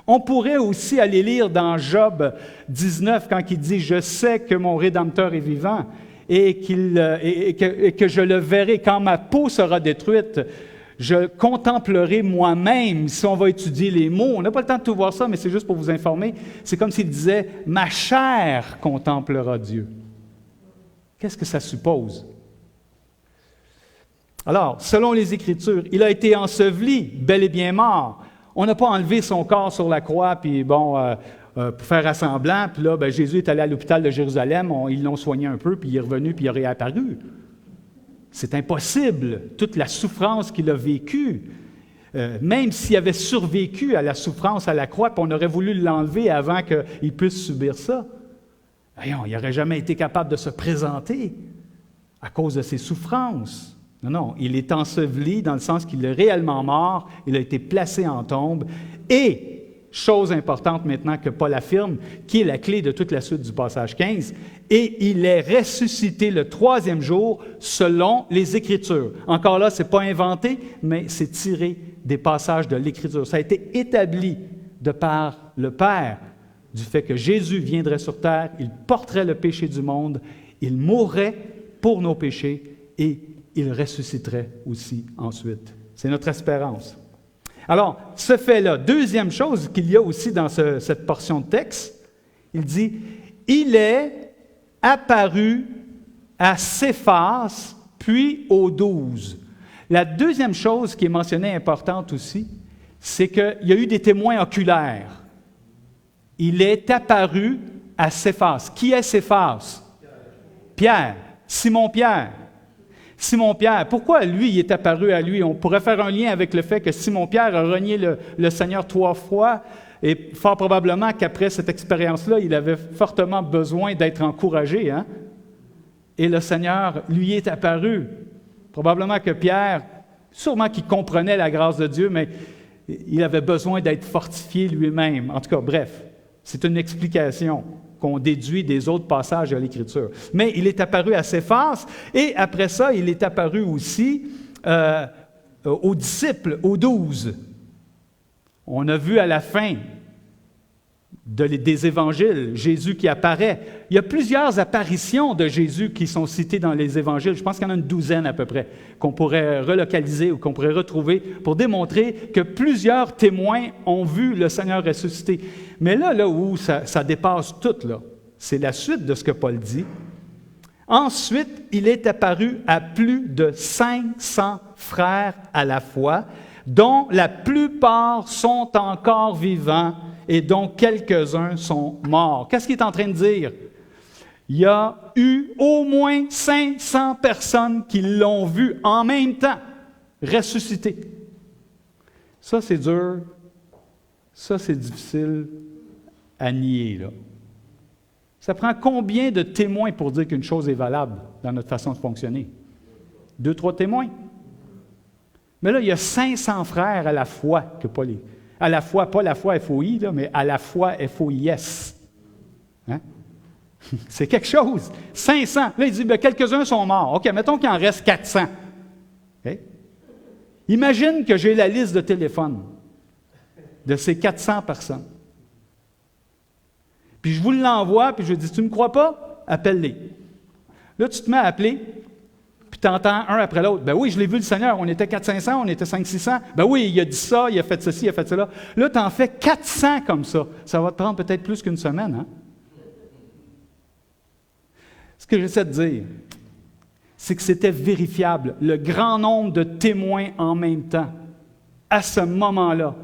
E: On pourrait aussi aller lire dans Job 19 quand il dit « Je sais que mon Rédempteur est vivant et que je le verrai quand ma peau sera détruite. Je contemplerai moi-même », si on va étudier les mots. On n'a pas le temps de tout voir ça, mais c'est juste pour vous informer. C'est comme s'il disait « Ma chair contemplera Dieu ». Qu'est-ce que ça suppose? Alors, selon les Écritures, il a été enseveli, bel et bien mort. On n'a pas enlevé son corps sur la croix, puis pour faire assemblant, puis là, Jésus est allé à l'hôpital de Jérusalem, ils l'ont soigné un peu, puis il est revenu, puis il a réapparu. C'est impossible, toute la souffrance qu'il a vécue. Même s'il avait survécu à la souffrance à la croix, puis on aurait voulu l'enlever avant qu'il puisse subir ça, voyons, il n'aurait jamais été capable de se présenter à cause de ses souffrances. Non, il est enseveli dans le sens qu'il est réellement mort, il a été placé en tombe, et, chose importante maintenant que Paul affirme, qui est la clé de toute la suite du passage 15, et il est ressuscité le 3e jour selon les Écritures. Encore là, ce n'est pas inventé, mais c'est tiré des passages de l'Écriture. Ça a été établi de par le Père, du fait que Jésus viendrait sur terre, il porterait le péché du monde, il mourrait pour nos péchés, et il ressusciterait aussi ensuite. C'est notre espérance. Alors, ce fait-là, deuxième chose qu'il y a aussi dans cette portion de texte, il dit « Il est apparu à Céphas, puis aux 12. » La deuxième chose qui est mentionnée importante aussi, c'est qu'il y a eu des témoins oculaires. Il est apparu à Céphas. Qui est Céphas? Pierre. Simon-Pierre. Simon-Pierre, pourquoi lui, il est apparu à lui? On pourrait faire un lien avec le fait que Simon-Pierre a renié le Seigneur 3 fois et fort probablement qu'après cette expérience-là, il avait fortement besoin d'être encouragé. Hein? Et le Seigneur lui est apparu. Probablement que Pierre, sûrement qu'il comprenait la grâce de Dieu, mais il avait besoin d'être fortifié lui-même. En tout cas, bref, c'est une explication qu'on déduit des autres passages de l'Écriture. Mais il est apparu à Céphas, et après ça, il est apparu aussi aux disciples, aux 12. On a vu à la fin des évangiles, Jésus qui apparaît. Il y a plusieurs apparitions de Jésus qui sont citées dans les évangiles. Je pense qu'il y en a une douzaine à peu près qu'on pourrait relocaliser ou qu'on pourrait retrouver pour démontrer que plusieurs témoins ont vu le Seigneur ressuscité. Mais là où ça dépasse tout, là, c'est la suite de ce que Paul dit. Ensuite, il est apparu à plus de 500 frères à la fois, dont la plupart sont encore vivants et dont quelques-uns sont morts. Qu'est-ce qu'il est en train de dire? Il y a eu au moins 500 personnes qui l'ont vu en même temps ressusciter. Ça, c'est dur. Ça, c'est difficile à nier, là. Ça prend combien de témoins pour dire qu'une chose est valable dans notre façon de fonctionner? 2, 3 témoins. Mais là, il y a 500 frères à la foi que Paul est. À la fois, pas la foi FOI, là, mais à la fois FOIS. Hein? C'est quelque chose. 500. Là, il dit, quelques-uns sont morts. OK, mettons qu'il en reste 400. Okay? Imagine que j'ai la liste de téléphone de ces 400 personnes. Puis je vous l'envoie, puis je dis, tu ne me crois pas? Appelle-les. Là, tu te mets à appeler, puis tu entends un après l'autre. Ben oui, je l'ai vu le Seigneur, on était 400-500, on était 500-600. Ben oui, il a dit ça, il a fait ceci, il a fait cela. Là, tu en fais 400 comme ça. Ça va te prendre peut-être plus qu'une semaine, hein? Ce que j'essaie de dire, c'est que c'était vérifiable. Le grand nombre de témoins en même temps, à ce moment-là,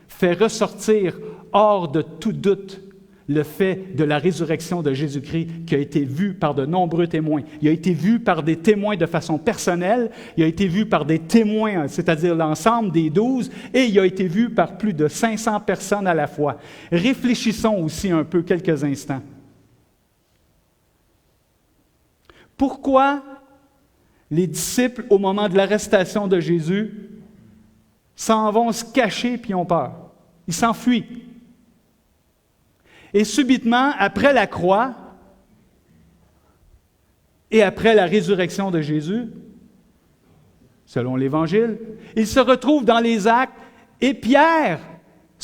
E: fait ressortir hors de tout doute le fait de la résurrection de Jésus-Christ qui a été vu par de nombreux témoins. Il a été vu par des témoins de façon personnelle, il a été vu par des témoins, c'est-à-dire l'ensemble des 12, et il a été vu par plus de 500 personnes à la fois. Réfléchissons aussi un peu quelques instants. Pourquoi les disciples, au moment de l'arrestation de Jésus, s'en vont se cacher puis ont peur? Ils s'enfuient. Et subitement, après la croix et après la résurrection de Jésus, selon l'Évangile, ils se retrouvent dans les actes et Pierre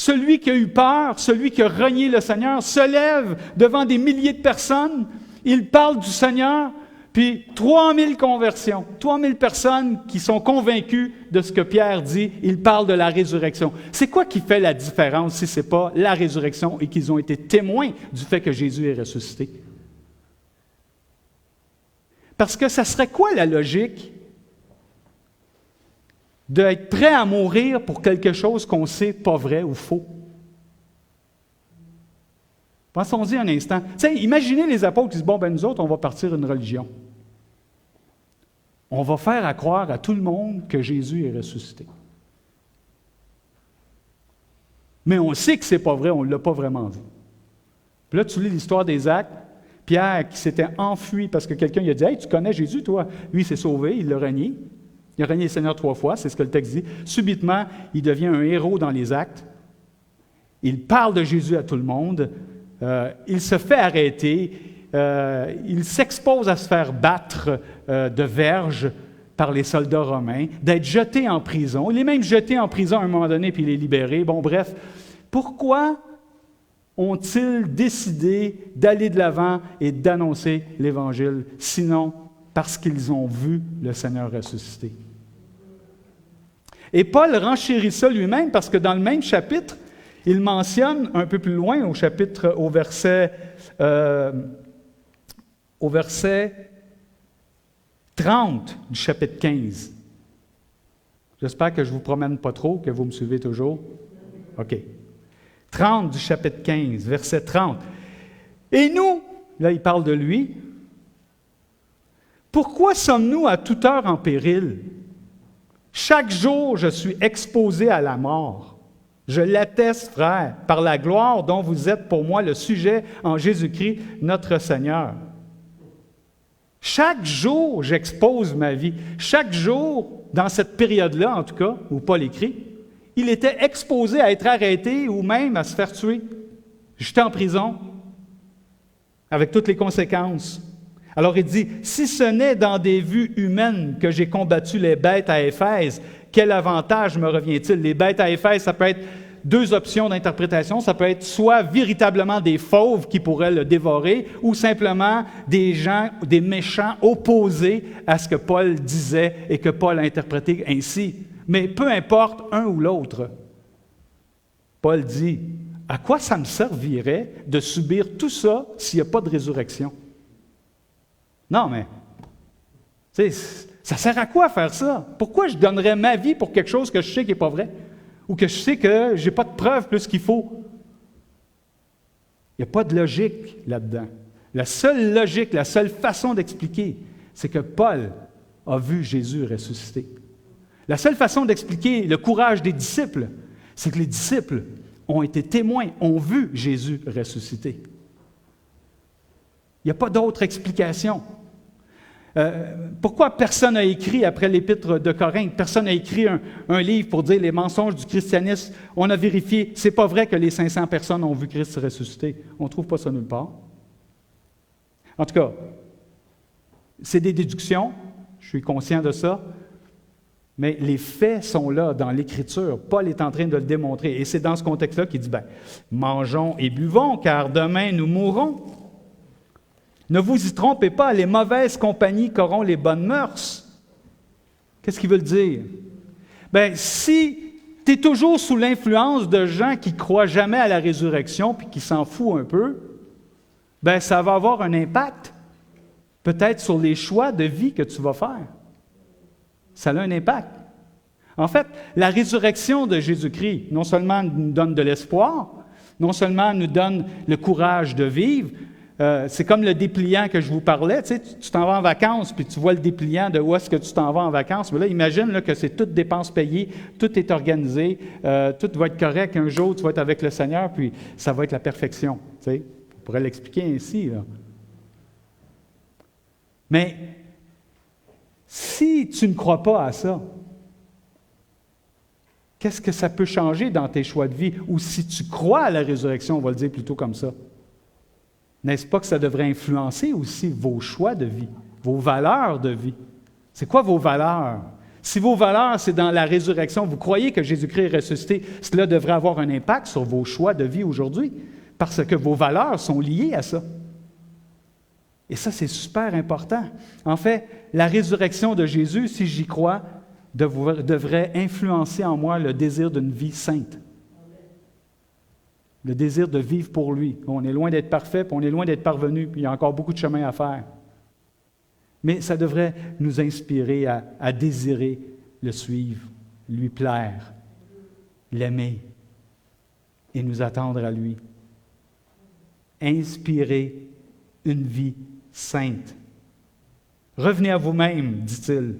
E: celui qui a eu peur, celui qui a renié le Seigneur, se lève devant des milliers de personnes, il parle du Seigneur, puis 3000 conversions, 3000 personnes qui sont convaincues de ce que Pierre dit, il parle de la résurrection. C'est quoi qui fait la différence si ce n'est pas la résurrection et qu'ils ont été témoins du fait que Jésus est ressuscité? Parce que ça serait quoi la logique d'être prêt à mourir pour quelque chose qu'on sait pas vrai ou faux? Pensons-y un instant. Imaginez les apôtres qui disent, bon, nous autres, on va partir une religion. On va faire à croire à tout le monde que Jésus est ressuscité. Mais on sait que c'est pas vrai, on ne l'a pas vraiment vu. Puis là, tu lis l'histoire des Actes, Pierre qui s'était enfui parce que quelqu'un lui a dit, « Hey, tu connais Jésus, toi? » Lui, il s'est sauvé, il l'a renié. Il a renié le Seigneur 3 fois, c'est ce que le texte dit. Subitement, il devient un héros dans les Actes. Il parle de Jésus à tout le monde. Il se fait arrêter. Il s'expose à se faire battre de verges par les soldats romains, d'être jeté en prison. Il est même jeté en prison à un moment donné, puis il est libéré. Bon, bref, pourquoi ont-ils décidé d'aller de l'avant et d'annoncer l'Évangile? Sinon, parce qu'ils ont vu le Seigneur ressuscité. Et Paul renchérit ça lui-même, parce que dans le même chapitre, il mentionne un peu plus loin, au verset 30 du chapitre 15. J'espère que je ne vous promène pas trop, que vous me suivez toujours. OK. 30 du chapitre 15, verset 30. Et nous, là il parle de lui, pourquoi sommes-nous à toute heure en péril? Chaque jour, je suis exposé à la mort. Je l'atteste, frère, par la gloire dont vous êtes pour moi le sujet en Jésus-Christ, notre Seigneur. Chaque jour, j'expose ma vie. Chaque jour, dans cette période-là, en tout cas, où Paul écrit, il était exposé à être arrêté ou même à se faire tuer. J'étais en prison, avec toutes les conséquences. Alors il dit, si ce n'est dans des vues humaines que j'ai combattu les bêtes à Éphèse, quel avantage me revient-il? Les bêtes à Éphèse, ça peut être deux options d'interprétation. Ça peut être soit véritablement des fauves qui pourraient le dévorer, ou simplement des gens, des méchants opposés à ce que Paul disait et que Paul a interprété ainsi. Mais peu importe un ou l'autre, Paul dit, à quoi ça me servirait de subir tout ça s'il n'y a pas de résurrection? Non, mais, tu sais, ça sert à quoi faire ça? Pourquoi je donnerais ma vie pour quelque chose que je sais qui n'est pas vrai? Ou que je sais que je n'ai pas de preuves plus qu'il faut? Il n'y a pas de logique là-dedans. La seule logique, la seule façon d'expliquer, c'est que Paul a vu Jésus ressusciter. La seule façon d'expliquer le courage des disciples, c'est que les disciples ont été témoins, ont vu Jésus ressusciter. Il n'y a pas d'autre explication. Pourquoi personne n'a écrit, après l'Épître de Corinthe, personne n'a écrit un livre pour dire les mensonges du christianisme? On a vérifié, c'est pas vrai que les 500 personnes ont vu Christ ressusciter. On ne trouve pas ça nulle part. En tout cas, c'est des déductions, je suis conscient de ça, mais les faits sont là dans l'Écriture. Paul est en train de le démontrer. Et c'est dans ce contexte-là qu'il dit, mangeons et buvons, car demain nous mourrons. Ne vous y trompez pas, les mauvaises compagnies corrompent les bonnes mœurs. Qu'est-ce qu'ils veulent dire? Si tu es toujours sous l'influence de gens qui ne croient jamais à la résurrection puis qui s'en foutent un peu, ça va avoir un impact, peut-être sur les choix de vie que tu vas faire. Ça a un impact. En fait, la résurrection de Jésus-Christ, non seulement nous donne de l'espoir, non seulement nous donne le courage de vivre. C'est comme le dépliant que je vous parlais. Tu t'en vas en vacances, puis tu vois le dépliant de où est-ce que tu t'en vas en vacances. Mais là, imagine là, que c'est toutes dépenses payées, tout est organisé, tout va être correct. Un jour, tu vas être avec le Seigneur, puis ça va être la perfection. On pourrait l'expliquer ainsi. Là. Mais si tu ne crois pas à ça, qu'est-ce que ça peut changer dans tes choix de vie? Ou si tu crois à la résurrection, on va le dire plutôt comme ça. N'est-ce pas que ça devrait influencer aussi vos choix de vie, vos valeurs de vie? C'est quoi vos valeurs? Si vos valeurs, c'est dans la résurrection, vous croyez que Jésus-Christ est ressuscité, cela devrait avoir un impact sur vos choix de vie aujourd'hui, parce que vos valeurs sont liées à ça. Et ça, c'est super important. En fait, la résurrection de Jésus, si j'y crois, devrait influencer en moi le désir d'une vie sainte. Le désir de vivre pour lui. On est loin d'être parfait, puis on est loin d'être parvenu, puis il y a encore beaucoup de chemin à faire. Mais ça devrait nous inspirer à désirer le suivre, lui plaire, l'aimer et nous attendre à lui. Inspirer une vie sainte. Revenez à vous-même, dit-il,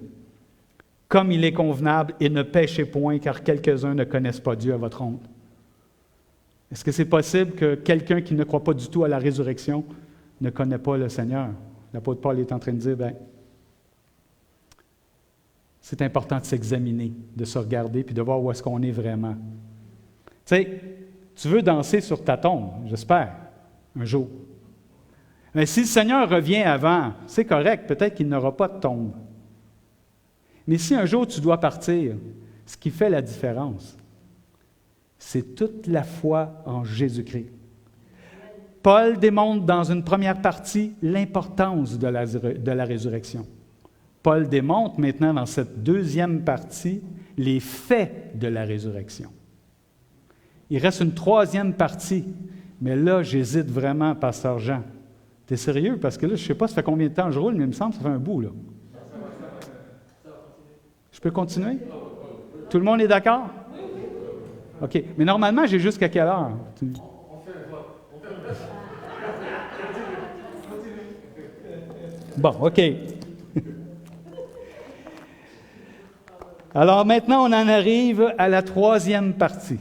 E: comme il est convenable, et ne péchez point, car quelques-uns ne connaissent pas Dieu à votre honte. Est-ce que c'est possible que quelqu'un qui ne croit pas du tout à la résurrection ne connaît pas le Seigneur? L'apôtre Paul est en train de dire, c'est important de s'examiner, de se regarder, puis de voir où est-ce qu'on est vraiment. Tu sais, tu veux danser sur ta tombe, j'espère, un jour. Mais si le Seigneur revient avant, c'est correct, peut-être qu'il n'aura pas de tombe. Mais si un jour tu dois partir, ce qui fait la différence, c'est toute la foi en Jésus-Christ. Paul démontre dans une première partie l'importance de la résurrection. Paul démontre maintenant dans cette deuxième partie les faits de la résurrection. Il reste une troisième partie, mais là, j'hésite vraiment, Pasteur Jean. T'es sérieux? Parce que là, je ne sais pas ça fait combien de temps je roule, mais il me semble que ça fait un bout, là. Je peux continuer? Tout le monde est d'accord? OK. Mais normalement, j'ai jusqu'à quelle heure? Bon, OK. Alors maintenant, on en arrive à la troisième partie.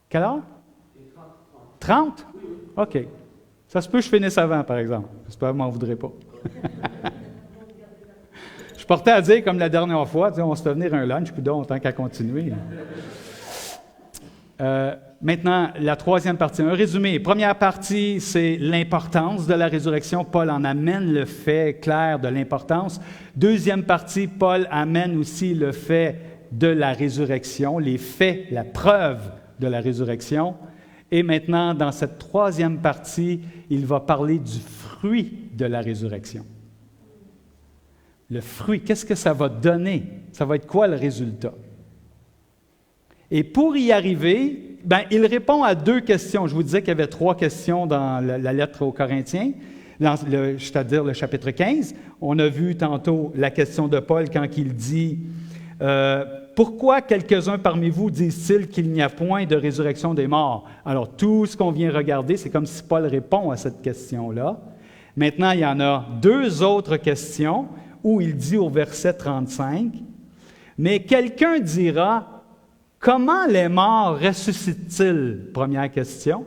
E: Quelle heure? 30? OK. Ça se peut que je finisse avant, par exemple. J'espère que vous ne m'en voudrez pas. Je portais à dire, comme la dernière fois, on se fait venir un lunch, puis donc, tant qu'à continuer. Maintenant, la troisième partie. Un résumé. Première partie, c'est l'importance de la résurrection. Paul en amène le fait clair de l'importance. Deuxième partie, Paul amène aussi le fait de la résurrection, les faits, la preuve de la résurrection. Et maintenant, dans cette troisième partie, il va parler du fruit de la résurrection. Le fruit, qu'est-ce que ça va donner? Ça va être quoi le résultat? Et pour y arriver, il répond à deux questions. Je vous disais qu'il y avait 3 questions dans la lettre aux Corinthiens, c'est-à-dire le chapitre 15. On a vu tantôt la question de Paul quand il dit « Pourquoi quelques-uns parmi vous disent-ils qu'il n'y a point de résurrection des morts? » Alors, tout ce qu'on vient regarder, c'est comme si Paul répond à cette question-là. Maintenant, il y en a 2 autres questions où il dit au verset 35, « Mais quelqu'un dira, comment les morts ressuscitent-ils? » Première question.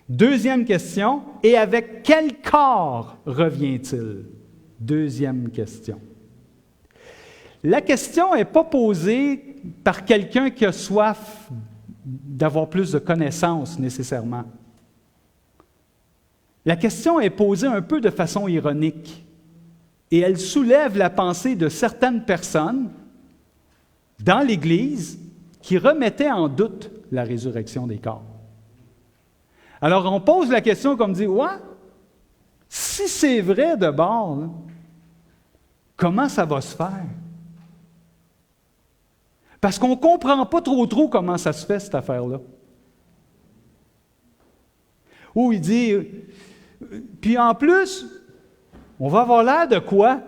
E: Deuxième question, « Et avec quel corps revient-il? » Deuxième question. La question n'est pas posée par quelqu'un qui a soif d'avoir plus de connaissances nécessairement. La question est posée un peu de façon ironique. Et elle soulève la pensée de certaines personnes dans l'Église qui remettaient en doute la résurrection des corps. Alors, on pose la question comme dit, « Ouais, si c'est vrai de bord, là, comment ça va se faire? » Parce qu'on ne comprend pas trop comment ça se fait, cette affaire-là. Où il dit, puis en plus, on va avoir l'air de quoi?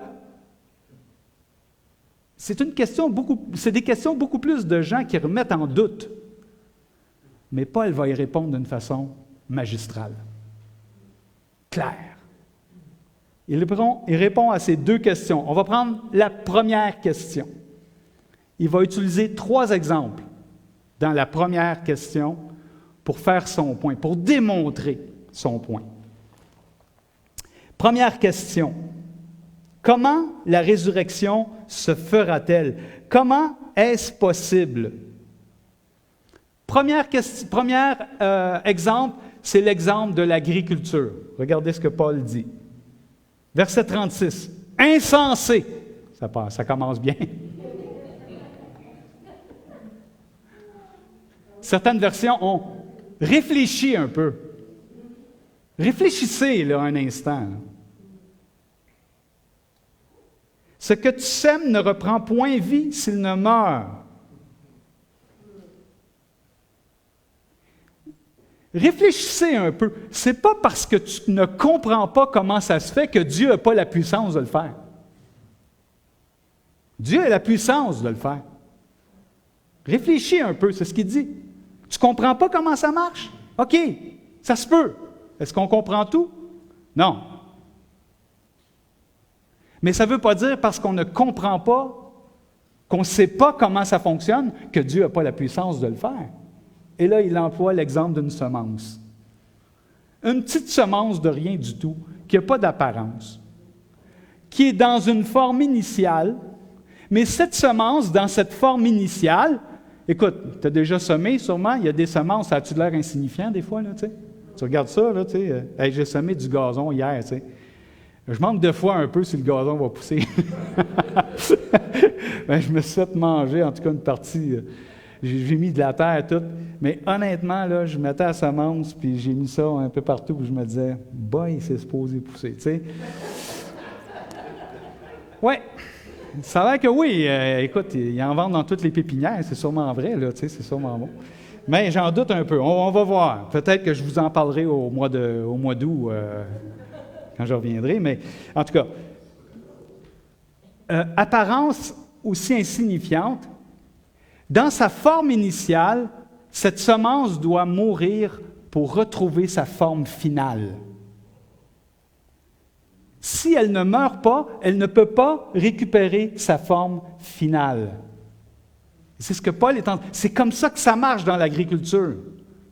E: C'est des questions beaucoup plus de gens qui remettent en doute. Mais Paul va y répondre d'une façon magistrale, claire. Il répond à ces 2 questions. On va prendre la première question. Il va utiliser 3 exemples dans la première question pour faire son point, pour démontrer son point. Première question. Comment la résurrection se fera-t-elle? Comment est-ce possible? Premier exemple, c'est l'exemple de l'agriculture. Regardez ce que Paul dit. Verset 36. « Insensé ». Ça commence bien. Certaines versions ont réfléchi un peu. Réfléchissez là, un instant. Là. Ce que tu sèmes ne reprend point vie s'il ne meurt. Réfléchissez un peu. Ce n'est pas parce que tu ne comprends pas comment ça se fait que Dieu n'a pas la puissance de le faire. Dieu a la puissance de le faire. Réfléchis un peu, c'est ce qu'il dit. Tu ne comprends pas comment ça marche? OK, ça se peut. Est-ce qu'on comprend tout? Non. Mais ça ne veut pas dire parce qu'on ne comprend pas, qu'on ne sait pas comment ça fonctionne, que Dieu n'a pas la puissance de le faire. Et là, il emploie l'exemple d'une semence. Une petite semence de rien du tout, qui n'a pas d'apparence, qui est dans une forme initiale, mais cette semence, dans cette forme initiale, écoute, tu as déjà semé sûrement, il y a des semences, ça a-tu l'air insignifiant des fois, là, tu sais? Tu regardes ça, là, tu sais, hey, j'ai semé du gazon hier, tu sais. Je manque de foi un peu si le gazon va pousser. Ben, je me suis fait manger, en tout cas, une partie. J'ai mis de la terre toute. Mais honnêtement, là, je mettais la semence, puis j'ai mis ça un peu partout où je me disais, boy, c'est supposé pousser, tu sais. Ouais. Ça a l'air que oui. Écoute, ils en vendent dans toutes les pépinières, c'est sûrement vrai, là, tu sais, c'est sûrement bon. Mais j'en doute un peu. On va voir. Peut-être que je vous en parlerai au mois d'août. Quand je reviendrai, mais en tout cas, apparence aussi insignifiante, dans sa forme initiale, cette semence doit mourir pour retrouver sa forme finale. Si elle ne meurt pas, elle ne peut pas récupérer sa forme finale. C'est ce que Paul est en... C'est comme ça que ça marche dans l'agriculture.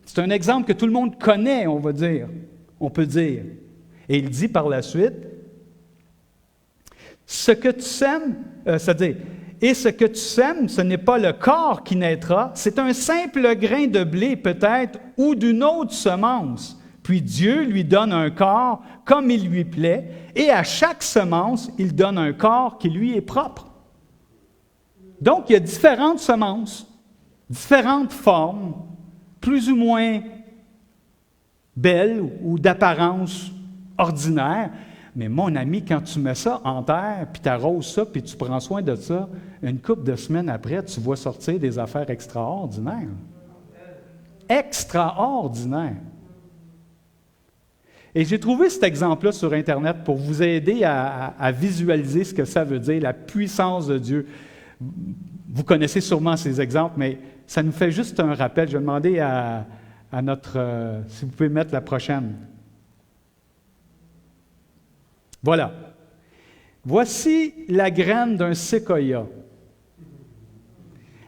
E: C'est un exemple que tout le monde connaît, on peut dire. Et il dit par la suite, ce que tu sèmes, c'est-à-dire, et ce que tu sèmes, ce n'est pas le corps qui naîtra, c'est un simple grain de blé peut-être, ou d'une autre semence. Puis Dieu lui donne un corps comme il lui plaît, et à chaque semence, il donne un corps qui lui est propre. Donc, il y a différentes semences, différentes formes, plus ou moins belles ou d'apparence ordinaire, mais mon ami, quand tu mets ça en terre, puis tu arroses ça, puis tu prends soin de ça, une couple de semaines après, tu vois sortir des affaires extraordinaires. Extraordinaires. Et j'ai trouvé cet exemple-là sur Internet pour vous aider à visualiser ce que ça veut dire, la puissance de Dieu. Vous connaissez sûrement ces exemples, mais ça nous fait juste un rappel. Je vais demander à notre... si vous pouvez mettre la prochaine. Voilà. Voici la graine d'un séquoia.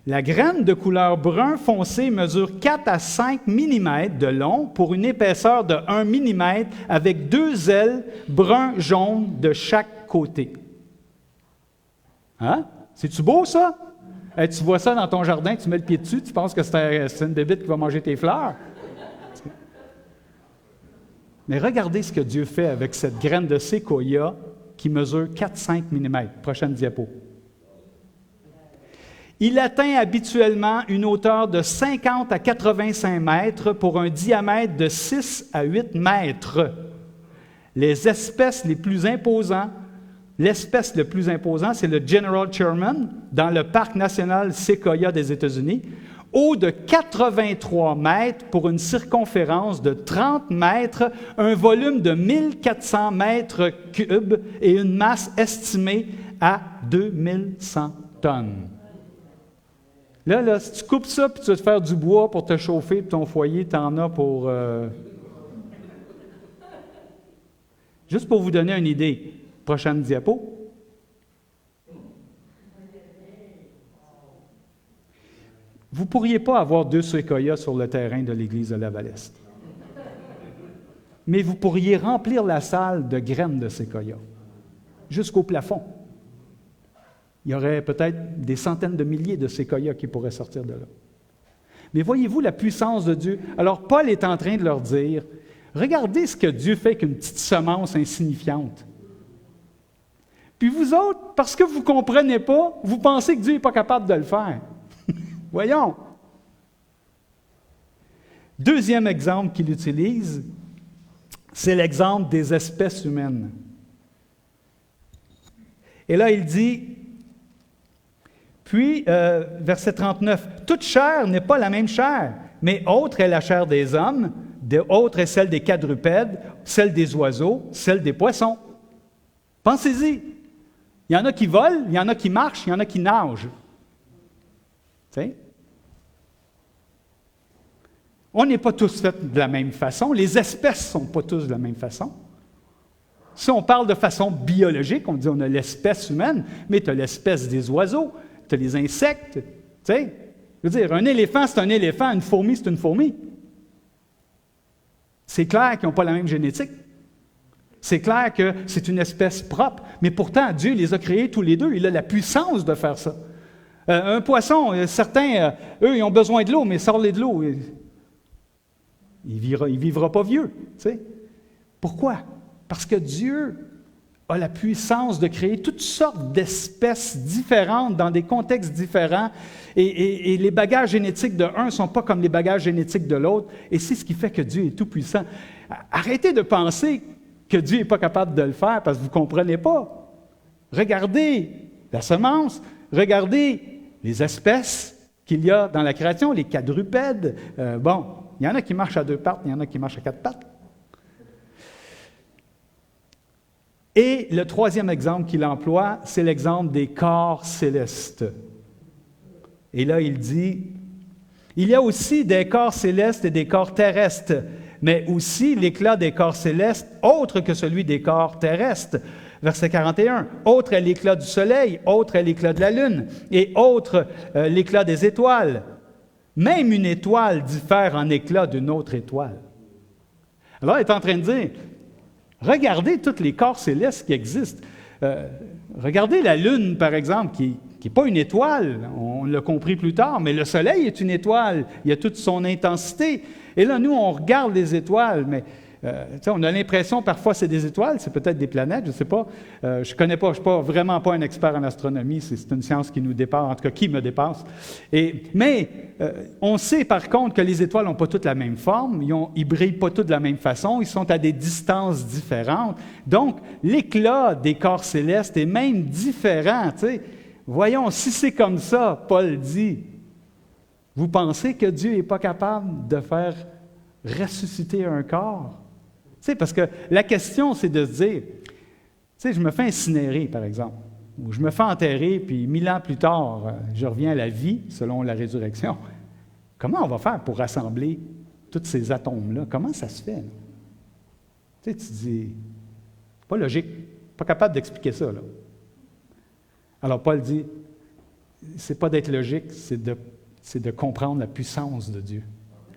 E: La graine de couleur brun foncé mesure 4 à 5 mm de long pour une épaisseur de 1 mm avec 2 ailes brun-jaune de chaque côté. Hein? C'est-tu beau, ça? Hey, tu vois ça dans ton jardin, tu mets le pied dessus, tu penses que c'est une bébite qui va manger tes fleurs? Mais regardez ce que Dieu fait avec cette graine de séquoia qui mesure 4-5 mm. Prochaine diapo. Il atteint habituellement une hauteur de 50 à 85 mètres pour un diamètre de 6 à 8 mètres. L'espèce le plus imposant, c'est le General Sherman dans le Parc national Séquoia des États-Unis, haut de 83 mètres pour une circonférence de 30 mètres, un volume de 1400 mètres cubes et une masse estimée à 2100 tonnes. Là, si tu coupes ça puis tu vas te faire du bois pour te chauffer puis ton foyer, tu en as pour... Juste pour vous donner une idée. Prochaine diapo. Vous ne pourriez pas avoir 2 séquoias sur le terrain de l'église de Laval-Est. Mais vous pourriez remplir la salle de graines de séquoia jusqu'au plafond. Il y aurait peut-être des centaines de milliers de séquoias qui pourraient sortir de là. Mais voyez-vous la puissance de Dieu? Alors, Paul est en train de leur dire, regardez ce que Dieu fait avec une petite semence insignifiante. Puis vous autres, parce que vous ne comprenez pas, vous pensez que Dieu n'est pas capable de le faire. Voyons. Deuxième exemple qu'il utilise, c'est l'exemple des espèces humaines. Et là, il dit, puis, verset 39, « Toute chair n'est pas la même chair, mais autre est la chair des hommes, autre est celle des quadrupèdes, celle des oiseaux, celle des poissons. » Pensez-y. Il y en a qui volent, il y en a qui marchent, il y en a qui nagent. Tu sais? On n'est pas tous faits de la même façon. Les espèces ne sont pas tous de la même façon. Si on parle de façon biologique, on dit on a l'espèce humaine, mais tu as l'espèce des oiseaux, tu as les insectes. Tu sais? Je veux dire, un éléphant, c'est un éléphant, une fourmi, c'est une fourmi. C'est clair qu'ils n'ont pas la même génétique. C'est clair que c'est une espèce propre, mais pourtant, Dieu les a créés tous les deux. Il a la puissance de faire ça. Un poisson, certains, eux, ils ont besoin de l'eau, mais sors-les de l'eau. Il ne vivra pas vieux. Tu sais. Pourquoi? Parce que Dieu a la puissance de créer toutes sortes d'espèces différentes dans des contextes différents. Et les bagages génétiques de un ne sont pas comme les bagages génétiques de l'autre. Et c'est ce qui fait que Dieu est tout-puissant. Arrêtez de penser que Dieu n'est pas capable de le faire parce que vous ne comprenez pas. Regardez la semence, regardez les espèces qu'il y a dans la création, les quadrupèdes. Il y en a qui marchent à 2 pattes, il y en a qui marchent à 4 pattes. Et le troisième exemple qu'il emploie, c'est l'exemple des corps célestes. Et là, il dit, il y a aussi des corps célestes et des corps terrestres, mais aussi l'éclat des corps célestes, autre que celui des corps terrestres. Verset 41, « Autre est l'éclat du soleil, autre est l'éclat de la lune, et autre l'éclat des étoiles. Même une étoile diffère en éclat d'une autre étoile. » Alors, il est en train de dire, regardez tous les corps célestes qui existent. Regardez la lune, par exemple, qui n'est pas une étoile, on l'a compris plus tard, mais le soleil est une étoile, il a toute son intensité. Et là, nous, on regarde les étoiles, mais on a l'impression parfois c'est des étoiles, c'est peut-être des planètes, je ne sais pas. Je connais pas, je ne suis vraiment pas un expert en astronomie, c'est une science qui nous dépasse, en tout cas qui me dépasse. Mais on sait par contre que les étoiles n'ont pas toutes la même forme, ils ne brillent pas toutes de la même façon, ils sont à des distances différentes. Donc, l'éclat des corps célestes est même différent. T'sais. Voyons, si c'est comme ça, Paul dit, vous pensez que Dieu n'est pas capable de faire ressusciter un corps? Tu sais, parce que la question, c'est de se dire, tu sais, je me fais incinérer, par exemple, ou je me fais enterrer, puis 1000 ans plus tard, je reviens à la vie, selon la résurrection. Comment on va faire pour rassembler tous ces atomes-là? Comment ça se fait? Là? Tu sais, tu dis, c'est pas logique, pas capable d'expliquer ça, là. Alors, Paul dit, c'est pas d'être logique, c'est de comprendre la puissance de Dieu.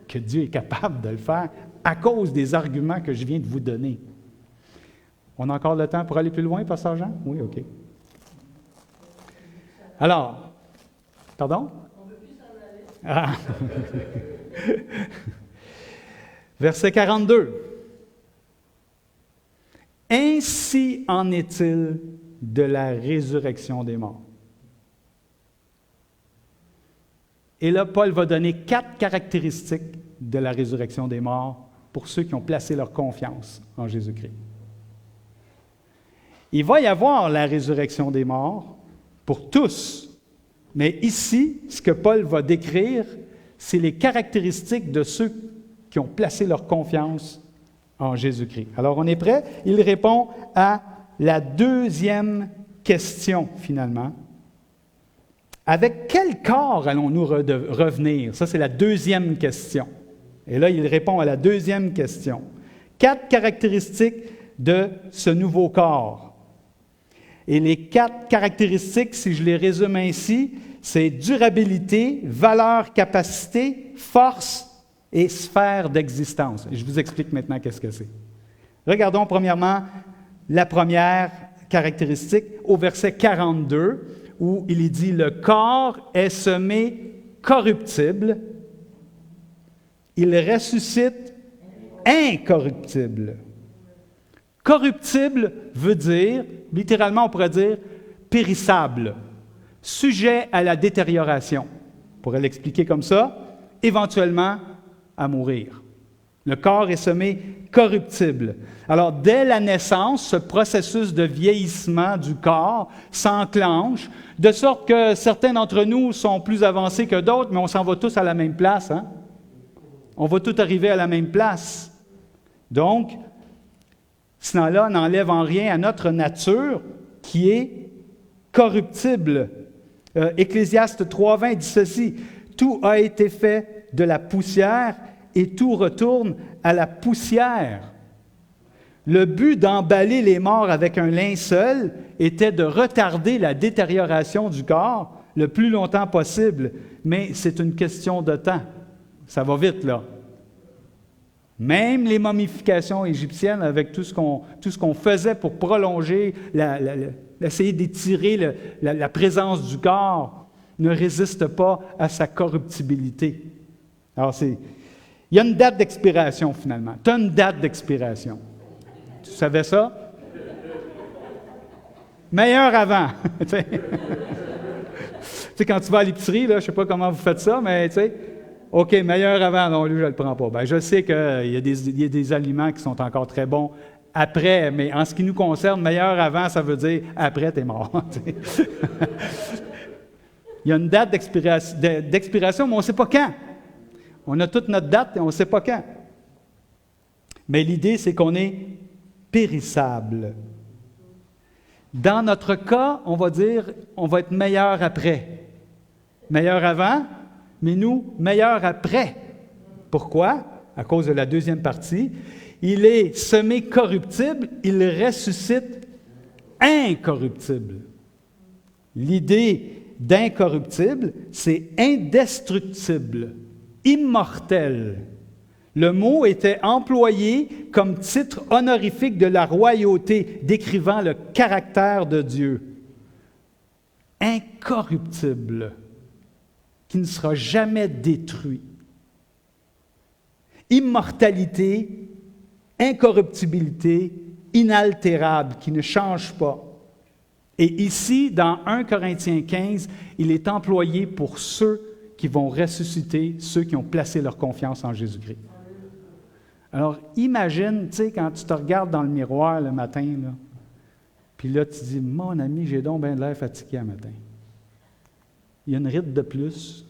E: Que Dieu est capable de le faire à cause des arguments que je viens de vous donner. On a encore le temps pour aller plus loin, Pasteur Jean? Oui, OK. Alors, pardon? On veut plus s'en aller. Ah. Verset 42. Ainsi en est-il de la résurrection des morts. Et là, Paul va donner 4 caractéristiques de la résurrection des morts pour ceux qui ont placé leur confiance en Jésus-Christ. Il va y avoir la résurrection des morts pour tous, mais ici, ce que Paul va décrire, c'est les caractéristiques de ceux qui ont placé leur confiance en Jésus-Christ. Alors, on est prêt? Il répond à la deuxième question, finalement. Avec quel corps allons-nous revenir? Ça, c'est la deuxième question. Et là, il répond à la deuxième question. 4 caractéristiques de ce nouveau corps. Et les 4 caractéristiques, si je les résume ainsi, c'est durabilité, valeur, capacité, force et sphère d'existence. Et je vous explique maintenant qu'est-ce que c'est. Regardons premièrement la première caractéristique au verset 42, où il est dit « Le corps est semé corruptible, il ressuscite incorruptible. Corruptible veut dire, littéralement on pourrait dire, périssable, sujet à la détérioration. On pourrait l'expliquer comme ça, éventuellement à mourir. Le corps est semé corruptible. Alors, dès la naissance, ce processus de vieillissement du corps s'enclenche, de sorte que certains d'entre nous sont plus avancés que d'autres, mais on s'en va tous à la même place. Hein? On va tous arriver à la même place. Donc, cela n'enlève en rien à notre nature qui est corruptible. Ecclésiaste 3,20 dit ceci, « Tout a été fait de la poussière et tout retourne à la poussière. » Le but d'emballer les morts avec un linceul était de retarder la détérioration du corps le plus longtemps possible, mais c'est une question de temps. Ça va vite, là. Même les momifications égyptiennes, avec tout ce qu'on faisait pour prolonger, essayer d'étirer la présence du corps, ne résistent pas à sa corruptibilité. Alors, il y a une date d'expiration, finalement. Tu as une date d'expiration. Tu savais ça? Meilleur avant. Tu sais, quand tu vas à l'épicerie, là, je ne sais pas comment vous faites ça, mais tu sais, OK, meilleur avant, non, lui, je ne le prends pas. Bien, je sais qu'il y a des aliments qui sont encore très bons après, mais en ce qui nous concerne, meilleur avant, ça veut dire après, tu es mort. Il y a une date d'expiration, mais on ne sait pas quand. On a toute notre date et on ne sait pas quand. Mais l'idée, c'est qu'on est périssable. Dans notre cas, on va dire, on va être meilleur après. Meilleur avant, mais nous, meilleur après. Pourquoi? À cause de la deuxième partie. Il est semé corruptible, il ressuscite incorruptible. L'idée d'incorruptible, c'est indestructible, immortel. Le mot était employé comme titre honorifique de la royauté, décrivant le caractère de Dieu. Incorruptible, qui ne sera jamais détruit. Immortalité, incorruptibilité, inaltérable, qui ne change pas. Et ici, dans 1 Corinthiens 15, il est employé pour ceux qui vont ressusciter, ceux qui ont placé leur confiance en Jésus-Christ. Alors, imagine, tu sais, quand tu te regardes dans le miroir le matin, là, puis là, tu te dis, mon ami, j'ai donc bien de l'air fatigué le matin. Il y a une ride de plus,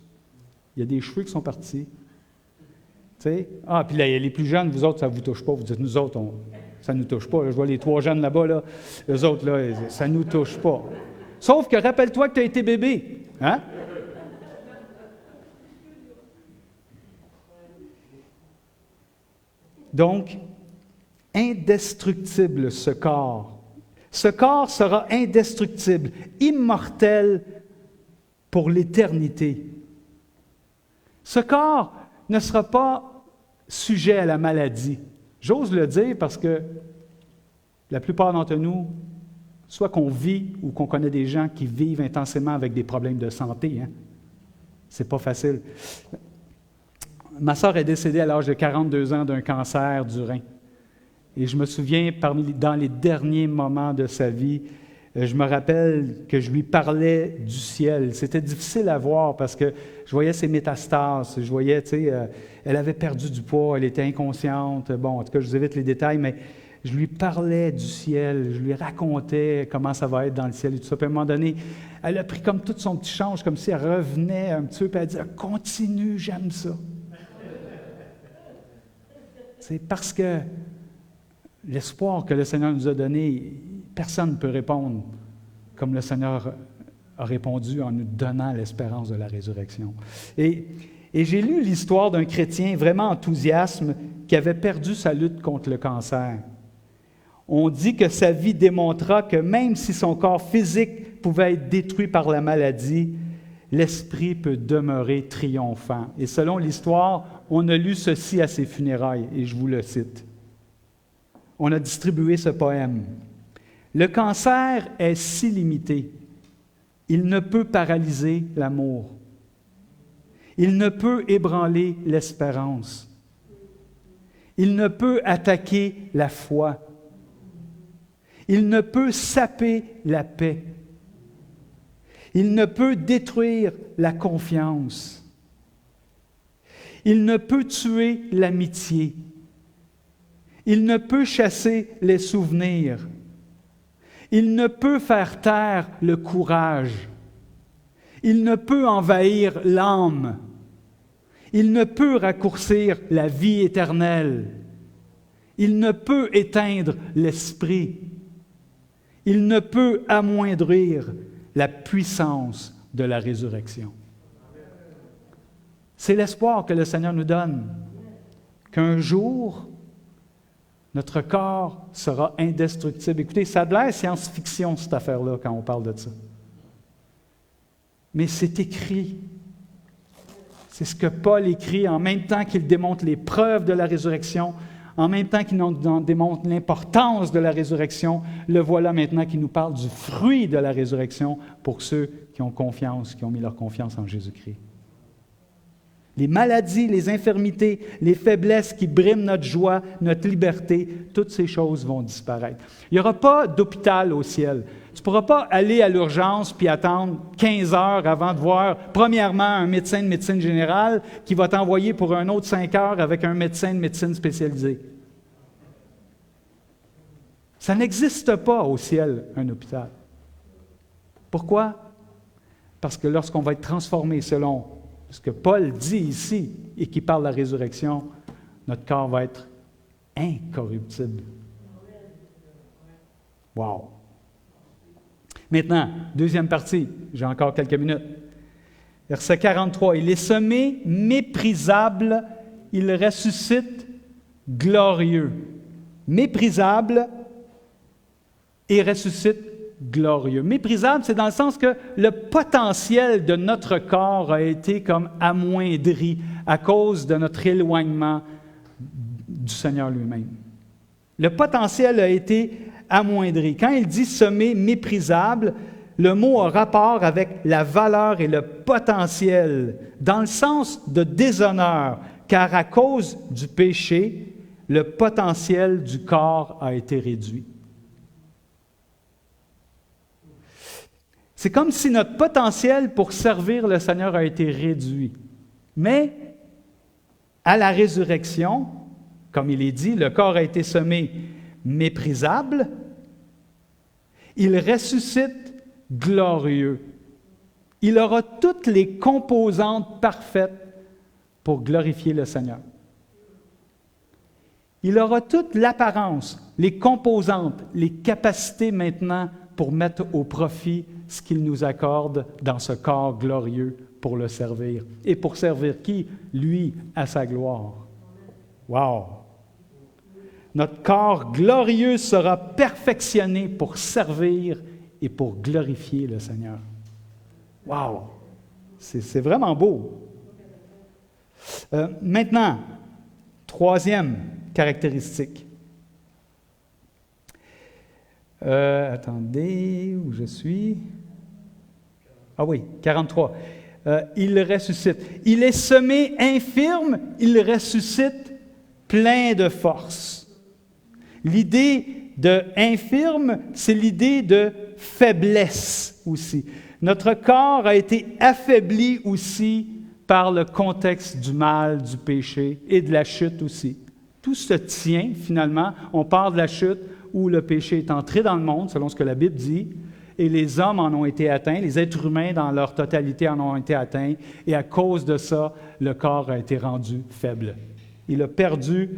E: il y a des cheveux qui sont partis. Tu sais, puis là, les plus jeunes, vous autres, ça ne vous touche pas. Vous dites, nous autres, ça ne nous touche pas. Là, je vois les 3 jeunes là-bas, là, eux autres, là, ça ne nous touche pas. Sauf que rappelle-toi que tu as été bébé. Hein? Donc, indestructible ce corps. Ce corps sera indestructible, immortel pour l'éternité. Ce corps ne sera pas sujet à la maladie. J'ose le dire parce que la plupart d'entre nous, soit qu'on vit ou qu'on connaît des gens qui vivent intensément avec des problèmes de santé. Hein? C'est pas facile. Ma sœur est décédée à l'âge de 42 ans d'un cancer du rein. Et je me souviens, dans les derniers moments de sa vie, je me rappelle que je lui parlais du ciel. C'était difficile à voir parce que je voyais ses métastases. Je voyais, tu sais, elle avait perdu du poids, elle était inconsciente. Bon, en tout cas, je vous évite les détails, mais je lui parlais du ciel. Je lui racontais comment ça va être dans le ciel et tout ça. Puis à un moment donné, elle a pris comme tout son petit change, comme si elle revenait un petit peu, puis elle disait « Continue, j'aime ça. » C'est parce que l'espoir que le Seigneur nous a donné, personne ne peut répondre comme le Seigneur a répondu en nous donnant l'espérance de la résurrection. Et j'ai lu l'histoire d'un chrétien vraiment enthousiaste qui avait perdu sa lutte contre le cancer. On dit que sa vie démontra que même si son corps physique pouvait être détruit par la maladie, l'esprit peut demeurer triomphant. Et selon l'histoire, on a lu ceci à ses funérailles, et je vous le cite. On a distribué ce poème. « Le cancer est si limité, il ne peut paralyser l'amour. Il ne peut ébranler l'espérance. Il ne peut attaquer la foi. Il ne peut saper la paix. Il ne peut détruire la confiance. Il ne peut tuer l'amitié. Il ne peut chasser les souvenirs. Il ne peut faire taire le courage. Il ne peut envahir l'âme. Il ne peut raccourcir la vie éternelle. Il ne peut éteindre l'esprit. Il ne peut amoindrir la puissance de la résurrection. C'est l'espoir que le Seigneur nous donne, qu'un jour, notre corps sera indestructible. Écoutez, ça a de l'air science-fiction, cette affaire-là, quand on parle de ça. Mais c'est écrit. C'est ce que Paul écrit en même temps qu'il démontre les preuves de la résurrection, en même temps qu'il nous démontre l'importance de la résurrection. Le voilà maintenant qui nous parle du fruit de la résurrection pour ceux qui ont confiance, qui ont mis leur confiance en Jésus-Christ. Les maladies, les infirmités, les faiblesses qui briment notre joie, notre liberté, toutes ces choses vont disparaître. Il n'y aura pas d'hôpital au ciel. Tu ne pourras pas aller à l'urgence puis attendre 15 heures avant de voir, premièrement, un médecin de médecine générale qui va t'envoyer pour un autre 5 heures avec un médecin de médecine spécialisée. Ça n'existe pas au ciel, un hôpital. Pourquoi? Parce que lorsqu'on va être transformé selon ce que Paul dit ici et qui parle de la résurrection, notre corps va être incorruptible. Wow! Maintenant, deuxième partie, j'ai encore quelques minutes. Verset 43, « Il est semé méprisable, il ressuscite glorieux. » Méprisable et ressuscite glorieux. Méprisable, c'est dans le sens que le potentiel de notre corps a été comme amoindri à cause de notre éloignement du Seigneur lui-même. Le potentiel a été amoindri. Quand il dit semé méprisable, le mot a rapport avec la valeur et le potentiel, dans le sens de déshonneur, car à cause du péché, le potentiel du corps a été réduit. C'est comme si notre potentiel pour servir le Seigneur a été réduit. Mais à la résurrection, comme il est dit, le corps a été semé méprisable, il ressuscite glorieux. Il aura toutes les composantes parfaites pour glorifier le Seigneur. Il aura toute l'apparence, les composantes, les capacités maintenant pour mettre au profit ce qu'il nous accorde dans ce corps glorieux pour le servir. Et pour servir qui? Lui, à sa gloire. Wow! Notre corps glorieux sera perfectionné pour servir et pour glorifier le Seigneur. Wow! C'est vraiment beau. Maintenant, troisième caractéristique. Attendez, où je suis? Ah oui, 43. Il ressuscite. Il est semé infirme, il ressuscite plein de force. L'idée de infirme, c'est l'idée de faiblesse aussi. Notre corps a été affaibli aussi par le contexte du mal, du péché et de la chute aussi. Tout se tient finalement. On parle de la chute où le péché est entré dans le monde, selon ce que la Bible dit, et les hommes en ont été atteints, les êtres humains dans leur totalité en ont été atteints, et à cause de ça, le corps a été rendu faible. Il a perdu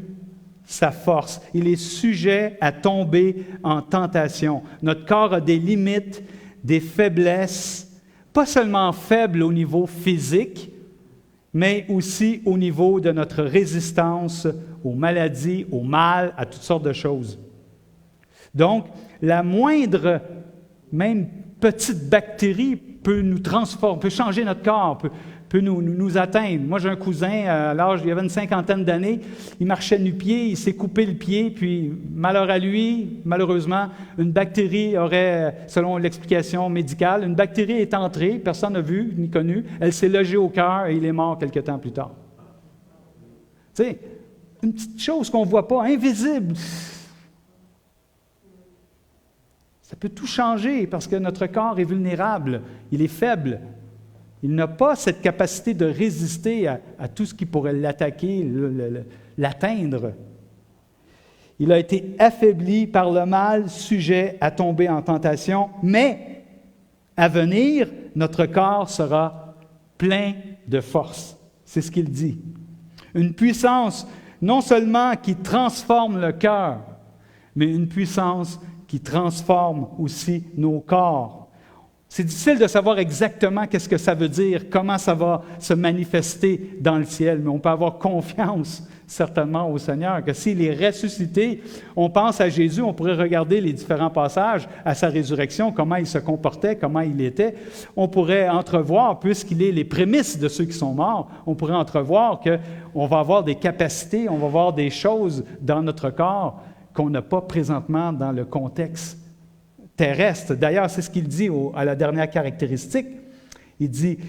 E: sa force. Il est sujet à tomber en tentation. Notre corps a des limites, des faiblesses, pas seulement faibles au niveau physique, mais aussi au niveau de notre résistance aux maladies, au mal, à toutes sortes de choses. Donc, la moindre, même petite bactérie peut nous transformer, peut changer notre corps, peut nous atteindre. Moi, j'ai un cousin, à l'âge, il avait une 50aine d'années, il marchait nu-pied, il s'est coupé le pied, puis malheur à lui, malheureusement, une bactérie aurait, selon l'explication médicale, une bactérie est entrée, personne n'a vu ni connu, elle s'est logée au cœur et il est mort quelque temps plus tard. Tu sais, une petite chose qu'on ne voit pas, invisible. Ça peut tout changer parce que notre corps est vulnérable, il est faible. Il n'a pas cette capacité de résister à tout ce qui pourrait l'attaquer, l'atteindre. Il a été affaibli par le mal, sujet à tomber en tentation, mais à venir, notre corps sera plein de force. C'est ce qu'il dit. Une puissance non seulement qui transforme le cœur, mais une puissance qui transforme aussi nos corps. C'est difficile de savoir exactement qu'est-ce que ça veut dire, comment ça va se manifester dans le ciel, mais on peut avoir confiance certainement au Seigneur, que s'il est ressuscité, on pense à Jésus, on pourrait regarder les différents passages à sa résurrection, comment il se comportait, comment il était. On pourrait entrevoir, puisqu'il est les prémices de ceux qui sont morts, on pourrait entrevoir qu'on va avoir des capacités, on va avoir des choses dans notre corps qu'on n'a pas présentement dans le contexte terrestre. D'ailleurs, c'est ce qu'il dit à la dernière caractéristique. Il dit,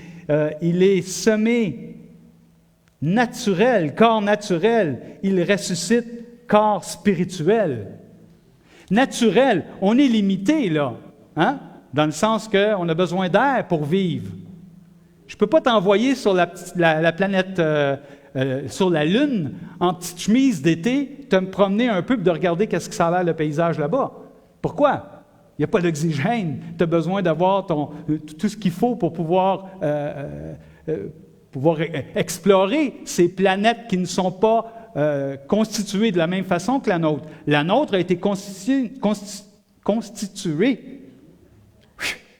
E: il est semé naturel, corps naturel. Il ressuscite, corps spirituel. Naturel, on est limité, là, hein? Dans le sens qu'on a besoin d'air pour vivre. Je ne peux pas t'envoyer sur la planète, sur la Lune, en petite chemise d'été, te me promener un peu et de regarder qu'est-ce que ça a l'air le paysage là-bas. Pourquoi? Il n'y a pas d'oxygène. Tu as besoin d'avoir tout ce qu'il faut pour pouvoir explorer ces planètes qui ne sont pas constituées de la même façon que la nôtre. La nôtre a été constituée.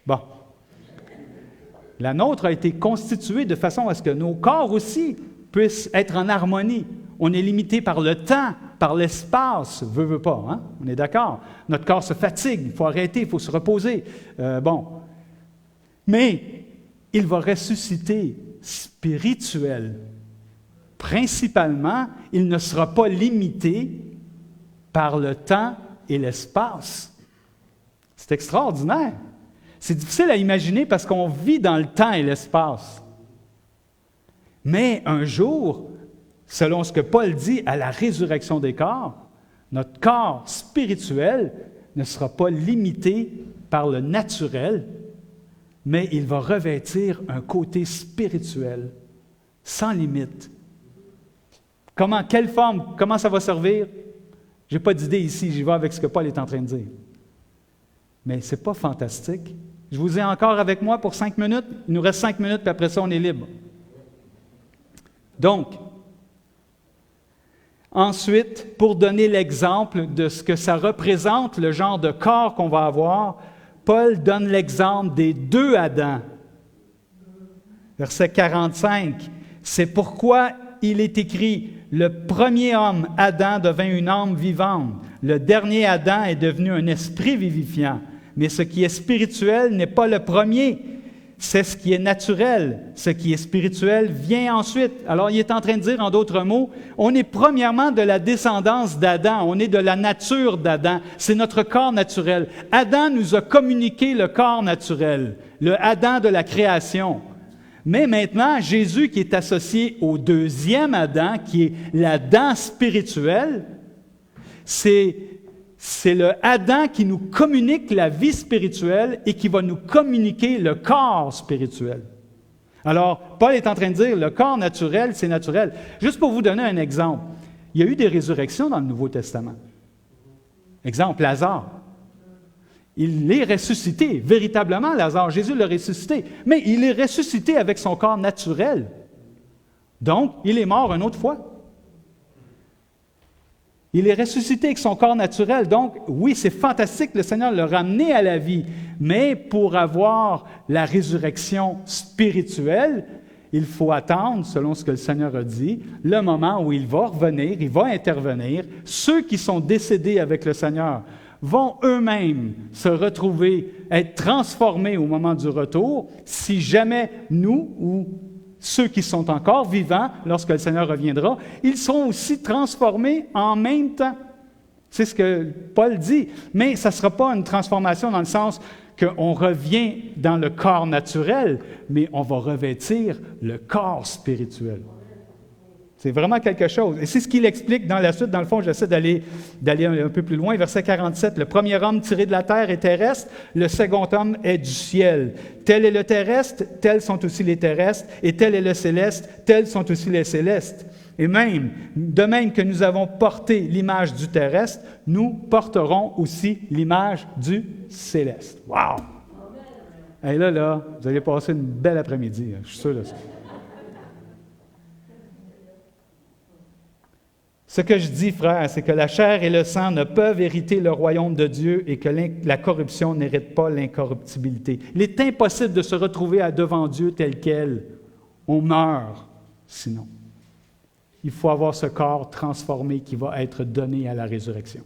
E: Bon. La nôtre a été constituée de façon à ce que nos corps aussi puissent être en harmonie. On est limité par le temps, par l'espace, veut pas, hein? On est d'accord. Notre corps se fatigue, il faut arrêter, il faut se reposer. Mais il va ressusciter spirituel. Principalement, il ne sera pas limité par le temps et l'espace. C'est extraordinaire. C'est difficile à imaginer parce qu'on vit dans le temps et l'espace. Mais un jour, selon ce que Paul dit à la résurrection des corps, notre corps spirituel ne sera pas limité par le naturel, mais il va revêtir un côté spirituel, sans limite. Quelle forme, comment ça va servir? Je n'ai pas d'idée ici, j'y vais avec ce que Paul est en train de dire. Mais ce n'est pas fantastique. Je vous ai encore avec moi pour 5 minutes. Il nous reste 5 minutes, puis après ça, on est libre. Donc, ensuite, pour donner l'exemple de ce que ça représente, le genre de corps qu'on va avoir, Paul donne l'exemple des 2 Adams. Verset 45. C'est pourquoi il est écrit, le premier homme, Adam, devint une âme vivante. Le dernier Adam est devenu un esprit vivifiant. Mais ce qui est spirituel n'est pas le premier. C'est ce qui est naturel. Ce qui est spirituel vient ensuite. Alors, il est en train de dire, en d'autres mots, on est premièrement de la descendance d'Adam. On est de la nature d'Adam. C'est notre corps naturel. Adam nous a communiqué le corps naturel, le Adam de la création. Mais maintenant, Jésus qui est associé au deuxième Adam, qui est l'Adam spirituel, c'est le Adam qui nous communique la vie spirituelle et qui va nous communiquer le corps spirituel. Alors, Paul est en train de dire, le corps naturel, c'est naturel. Juste pour vous donner un exemple, il y a eu des résurrections dans le Nouveau Testament. Exemple, Lazare. Il est ressuscité, véritablement, Lazare. Jésus l'a ressuscité, mais il est ressuscité avec son corps naturel. Donc, il est mort une autre fois. Il est ressuscité avec son corps naturel. Donc, oui, c'est fantastique, le Seigneur l'a ramené à la vie. Mais pour avoir la résurrection spirituelle, il faut attendre, selon ce que le Seigneur a dit, le moment où il va revenir, il va intervenir. Ceux qui sont décédés avec le Seigneur vont eux-mêmes se retrouver, être transformés au moment du retour, si jamais nous ou ceux qui sont encore vivants, lorsque le Seigneur reviendra, ils seront aussi transformés en même temps. C'est ce que Paul dit. Mais ça ne sera pas une transformation dans le sens qu'on revient dans le corps naturel, mais on va revêtir le corps spirituel. C'est vraiment quelque chose. Et c'est ce qu'il explique dans la suite. Dans le fond, j'essaie d'aller un peu plus loin. Verset 47, « Le premier homme tiré de la terre est terrestre, le second homme est du ciel. Tel est le terrestre, tels sont aussi les terrestres, et tel est le céleste, tels sont aussi les célestes. Et même, de même que nous avons porté l'image du terrestre, nous porterons aussi l'image du céleste. » Wow! Et là, vous allez passer une belle après-midi, je suis sûr de ça. Ce que je dis, frère, c'est que la chair et le sang ne peuvent hériter le royaume de Dieu et que la corruption n'hérite pas l'incorruptibilité. Il est impossible de se retrouver devant Dieu tel quel. On meurt sinon. Il faut avoir ce corps transformé qui va être donné à la résurrection.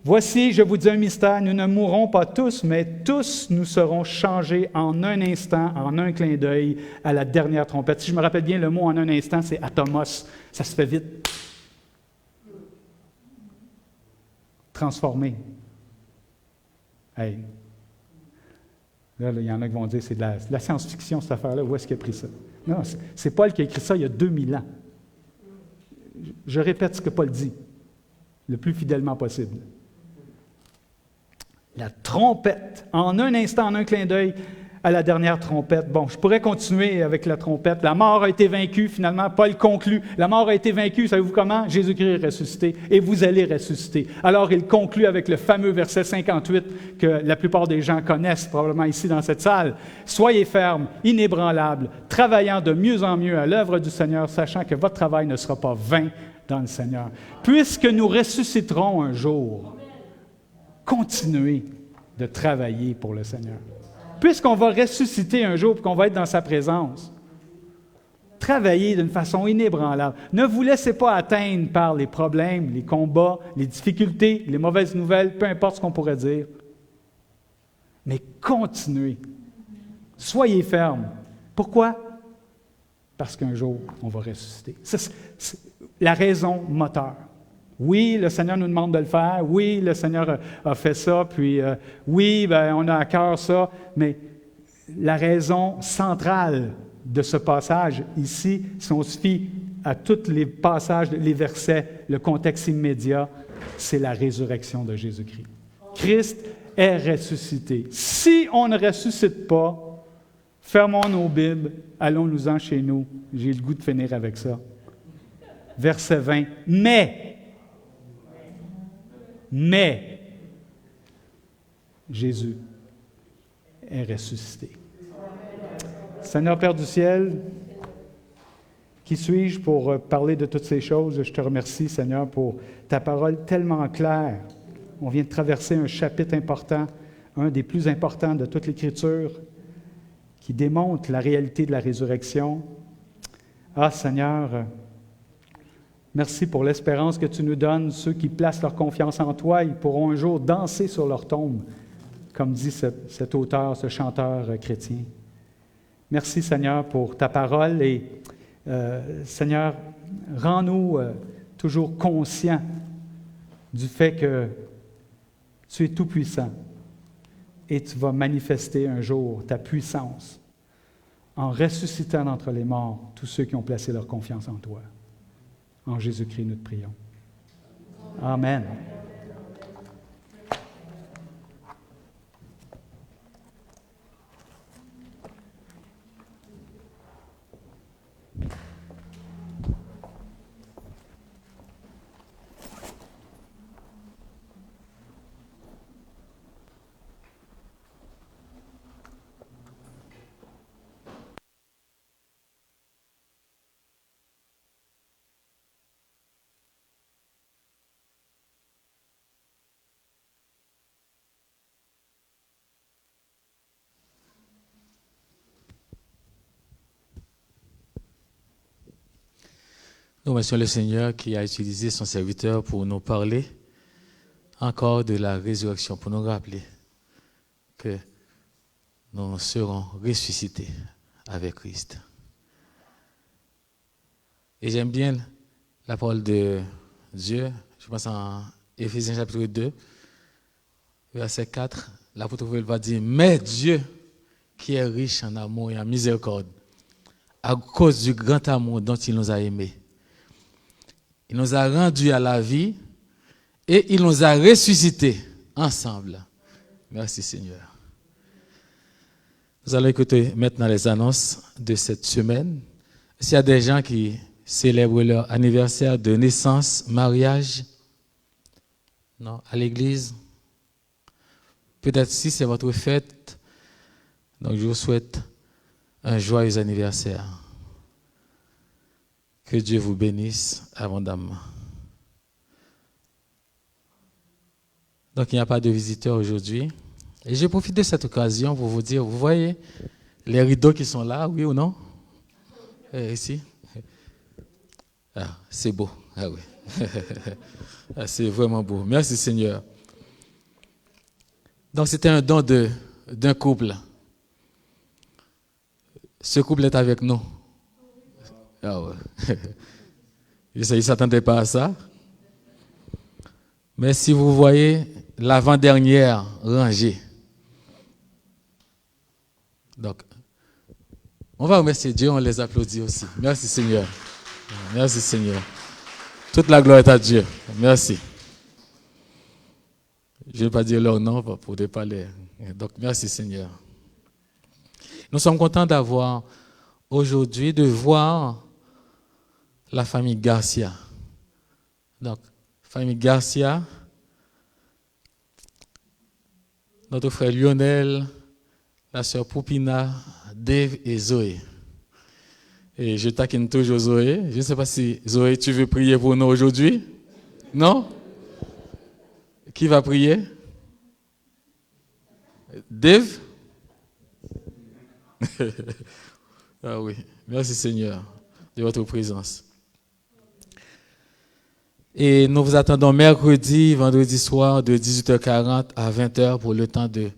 E: Voici, je vous dis un mystère, nous ne mourrons pas tous, mais tous nous serons changés en un instant, en un clin d'œil, à la dernière trompette. Si je me rappelle bien, le mot en un instant, c'est atomos. Ça se fait vite. Transformé. Hey. Là, il y en a qui vont dire, c'est de la science-fiction, cette affaire-là. Où est-ce qu'il a pris ça? Non, c'est Paul qui a écrit ça il y a 2000 ans. Je répète ce que Paul dit, le plus fidèlement possible. La trompette, en un instant, en un clin d'œil, à la dernière trompette. Bon, je pourrais continuer avec la trompette. La mort a été vaincue, finalement. Paul conclut. La mort a été vaincue, savez-vous comment? Jésus-Christ est ressuscité et vous allez ressusciter. Alors, il conclut avec le fameux verset 58 que la plupart des gens connaissent, probablement ici dans cette salle. « Soyez fermes, inébranlables, travaillant de mieux en mieux à l'œuvre du Seigneur, sachant que votre travail ne sera pas vain dans le Seigneur. Puisque nous ressusciterons un jour, continuez de travailler pour le Seigneur. » Puisqu'on va ressusciter un jour et qu'on va être dans sa présence, travaillez d'une façon inébranlable. Ne vous laissez pas atteindre par les problèmes, les combats, les difficultés, les mauvaises nouvelles, peu importe ce qu'on pourrait dire. Mais continuez. Soyez fermes. Pourquoi? Parce qu'un jour, on va ressusciter. C'est la raison moteur. Oui, le Seigneur nous demande de le faire. Oui, le Seigneur a fait ça. Puis, oui, on a à cœur ça. Mais la raison centrale de ce passage ici, si on se fie à tous les passages, les versets, le contexte immédiat, c'est la résurrection de Jésus-Christ. Christ est ressuscité. Si on ne ressuscite pas, fermons nos Bibles, allons-nous-en chez nous. J'ai le goût de finir avec ça. Verset 20. Mais, Jésus est ressuscité. Seigneur Père du ciel, qui suis-je pour parler de toutes ces choses? Je te remercie, Seigneur, pour ta parole tellement claire. On vient de traverser un chapitre important, un des plus importants de toute l'Écriture, qui démontre la réalité de la résurrection. Ah, Seigneur, merci pour l'espérance que tu nous donnes. Ceux qui placent leur confiance en toi, ils pourront un jour danser sur leur tombe, comme dit cet auteur, ce chanteur chrétien. Merci, Seigneur, pour ta parole et, Seigneur, rends-nous toujours conscients du fait que tu es tout-puissant et tu vas manifester un jour ta puissance en ressuscitant d'entre les morts tous ceux qui ont placé leur confiance en toi. En Jésus-Christ, nous te prions. Amen.
A: Nous remercions le Seigneur qui a utilisé son serviteur pour nous parler encore de la résurrection, pour nous rappeler que nous serons ressuscités avec Christ. Et j'aime bien la parole de Dieu, je pense en Éphésiens chapitre 2, verset 4, l'apôtre Paul va dire « Mais Dieu, qui est riche en amour et en miséricorde, à cause du grand amour dont il nous a aimés. Il nous a rendus à la vie et il nous a ressuscités ensemble. Merci Seigneur. Nous allons écouter maintenant les annonces de cette semaine. S'il y a des gens qui célèbrent leur anniversaire de naissance, mariage, non, à l'église, peut-être si c'est votre fête, donc je vous souhaite un joyeux anniversaire. Que Dieu vous bénisse abondamment. Donc il n'y a pas de visiteurs aujourd'hui. Et j'ai profité de cette occasion pour vous dire, vous voyez les rideaux qui sont là, oui ou non? Ici. Ah, c'est beau. Ah oui. Ah, c'est vraiment beau. Merci Seigneur. Donc c'était un don d'un couple. Ce couple est avec nous. Ah ouais. Il ne s'attendait pas à ça. Mais si vous voyez l'avant-dernière rangée. Donc, on va remercier Dieu, on les applaudit aussi. Merci Seigneur. Merci Seigneur. Toute la gloire est à Dieu. Merci. Je ne vais pas dire leur nom pour ne pas les... Donc, merci Seigneur. Nous sommes contents d'avoir aujourd'hui, de voir la famille Garcia. Donc, famille Garcia, notre frère Lionel, la sœur Poupina, Dave et Zoé. Et je taquine toujours Zoé. Je ne sais pas si, Zoé, tu veux prier pour nous aujourd'hui? Non? Qui va prier? Dave? Ah oui, merci Seigneur de votre présence. Et nous vous attendons mercredi, vendredi soir de 18h40 à 20h pour le temps de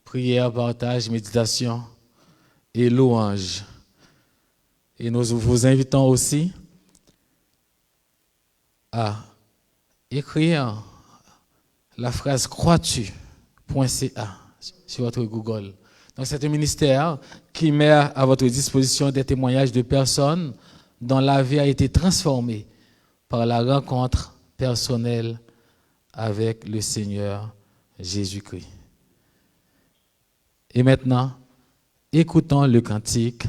A: prière, partage, méditation et louange. Et nous vous invitons aussi à écrire la phrase crois-tu.ca sur votre Google. Donc c'est un ministère qui met à votre disposition des témoignages de personnes dont la vie a été transformée par la rencontre personnelle avec le Seigneur Jésus-Christ. Et maintenant, écoutons le cantique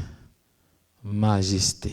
A: Majesté.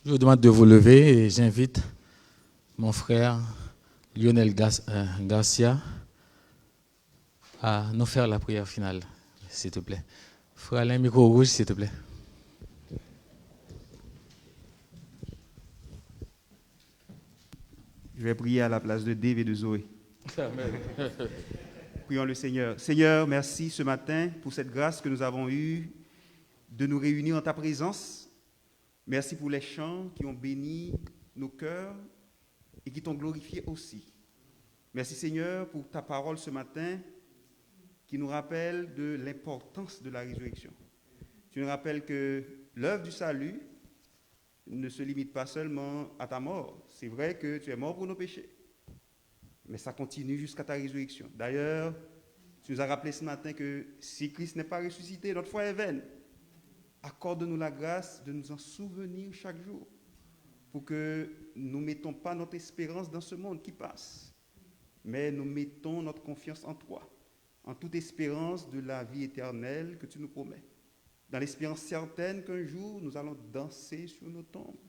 A: Je vous demande de vous lever et j'invite mon frère Lionel Garcia à nous faire la prière finale, s'il te plaît. Frère Alain, micro rouge, s'il te plaît.
F: Je vais prier à la place de Dave et de Zoé. Prions le Seigneur. Seigneur, merci ce matin pour cette grâce que nous avons eue de nous réunir en ta présence. Merci pour les chants qui ont béni nos cœurs et qui t'ont glorifié aussi. Merci Seigneur pour ta parole ce matin qui nous rappelle de l'importance de la résurrection. Tu nous rappelles que l'œuvre du salut ne se limite pas seulement à ta mort. C'est vrai que tu es mort pour nos péchés, mais ça continue jusqu'à ta résurrection. D'ailleurs, tu nous as rappelé ce matin que si Christ n'est pas ressuscité, notre foi est vaine. Accorde-nous la grâce de nous en souvenir chaque jour pour que nous ne mettons pas notre espérance dans ce monde qui passe, mais nous mettons notre confiance en toi, en toute espérance de la vie éternelle que tu nous promets, dans l'espérance certaine qu'un jour nous allons danser sur nos tombes.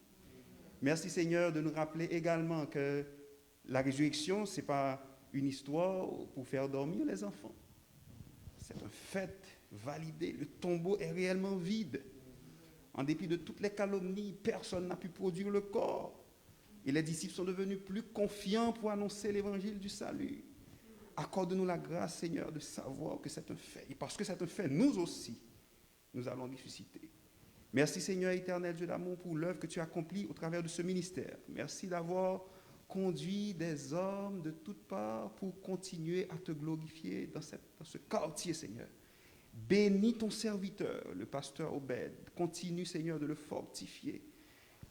F: Merci Seigneur de nous rappeler également que la résurrection, ce n'est pas une histoire pour faire dormir les enfants. C'est un fait validé. Le tombeau est réellement vide. En dépit de toutes les calomnies, personne n'a pu produire le corps. Et les disciples sont devenus plus confiants pour annoncer l'évangile du salut. Accorde-nous la grâce, Seigneur, de savoir que c'est un fait. Et parce que c'est un fait, nous aussi, nous allons ressusciter. Merci, Seigneur éternel, Dieu d'amour, pour l'œuvre que tu as accomplie au travers de ce ministère. Merci d'avoir conduit des hommes de toutes parts pour continuer à te glorifier dans ce quartier, Seigneur. Bénis ton serviteur, le pasteur Obed. Continue, Seigneur, de le fortifier.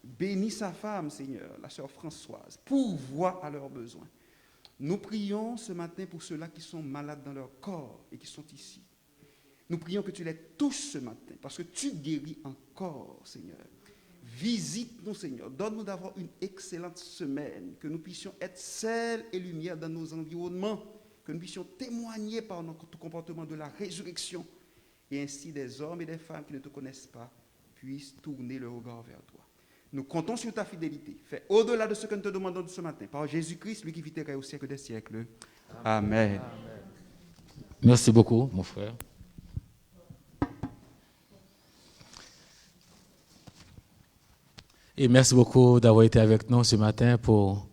F: Bénis sa femme, Seigneur, la sœur Françoise. Pourvois à leurs besoins. Nous prions ce matin pour ceux-là qui sont malades dans leur corps et qui sont ici. Nous prions que tu les touches ce matin parce que tu guéris encore, Seigneur. Visite-nous, Seigneur. Donne-nous d'avoir une excellente semaine, que nous puissions être sel et lumière dans nos environnements, que nous puissions témoigner par notre comportement de la résurrection et ainsi des hommes et des femmes qui ne te connaissent pas puissent tourner le regard vers toi. Nous comptons sur ta fidélité. Fais au-delà de ce que nous te demandons ce matin. Par Jésus-Christ, lui qui vit au siècle des siècles. Amen.
A: Merci beaucoup, mon frère. Et merci beaucoup d'avoir été avec nous ce matin pour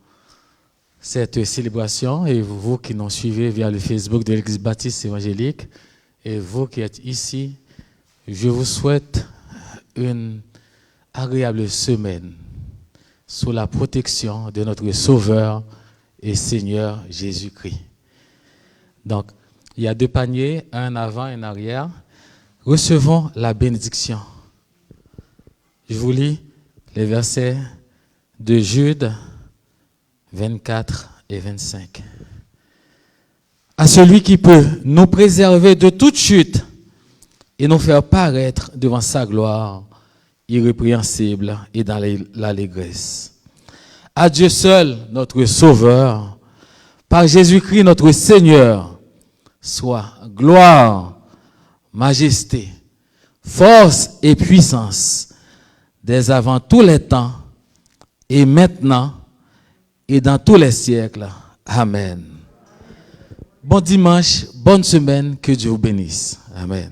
A: cette célébration. Et vous qui nous suivez via le Facebook de l'Église baptiste évangélique, et vous qui êtes ici, je vous souhaite une agréable semaine sous la protection de notre Sauveur et Seigneur Jésus-Christ. Donc, il y a 2 paniers, un avant et un arrière. Recevons la bénédiction. Je vous lis les versets de Jude 24 et 25. À celui qui peut nous préserver de toute chute et nous faire paraître devant sa gloire irrépréhensible et dans l'allégresse. À Dieu seul, notre Sauveur, par Jésus-Christ notre Seigneur, soit gloire, majesté, force et puissance dès avant tous les temps, et maintenant, et dans tous les siècles. Amen. Bon dimanche, bonne semaine, que Dieu vous bénisse. Amen.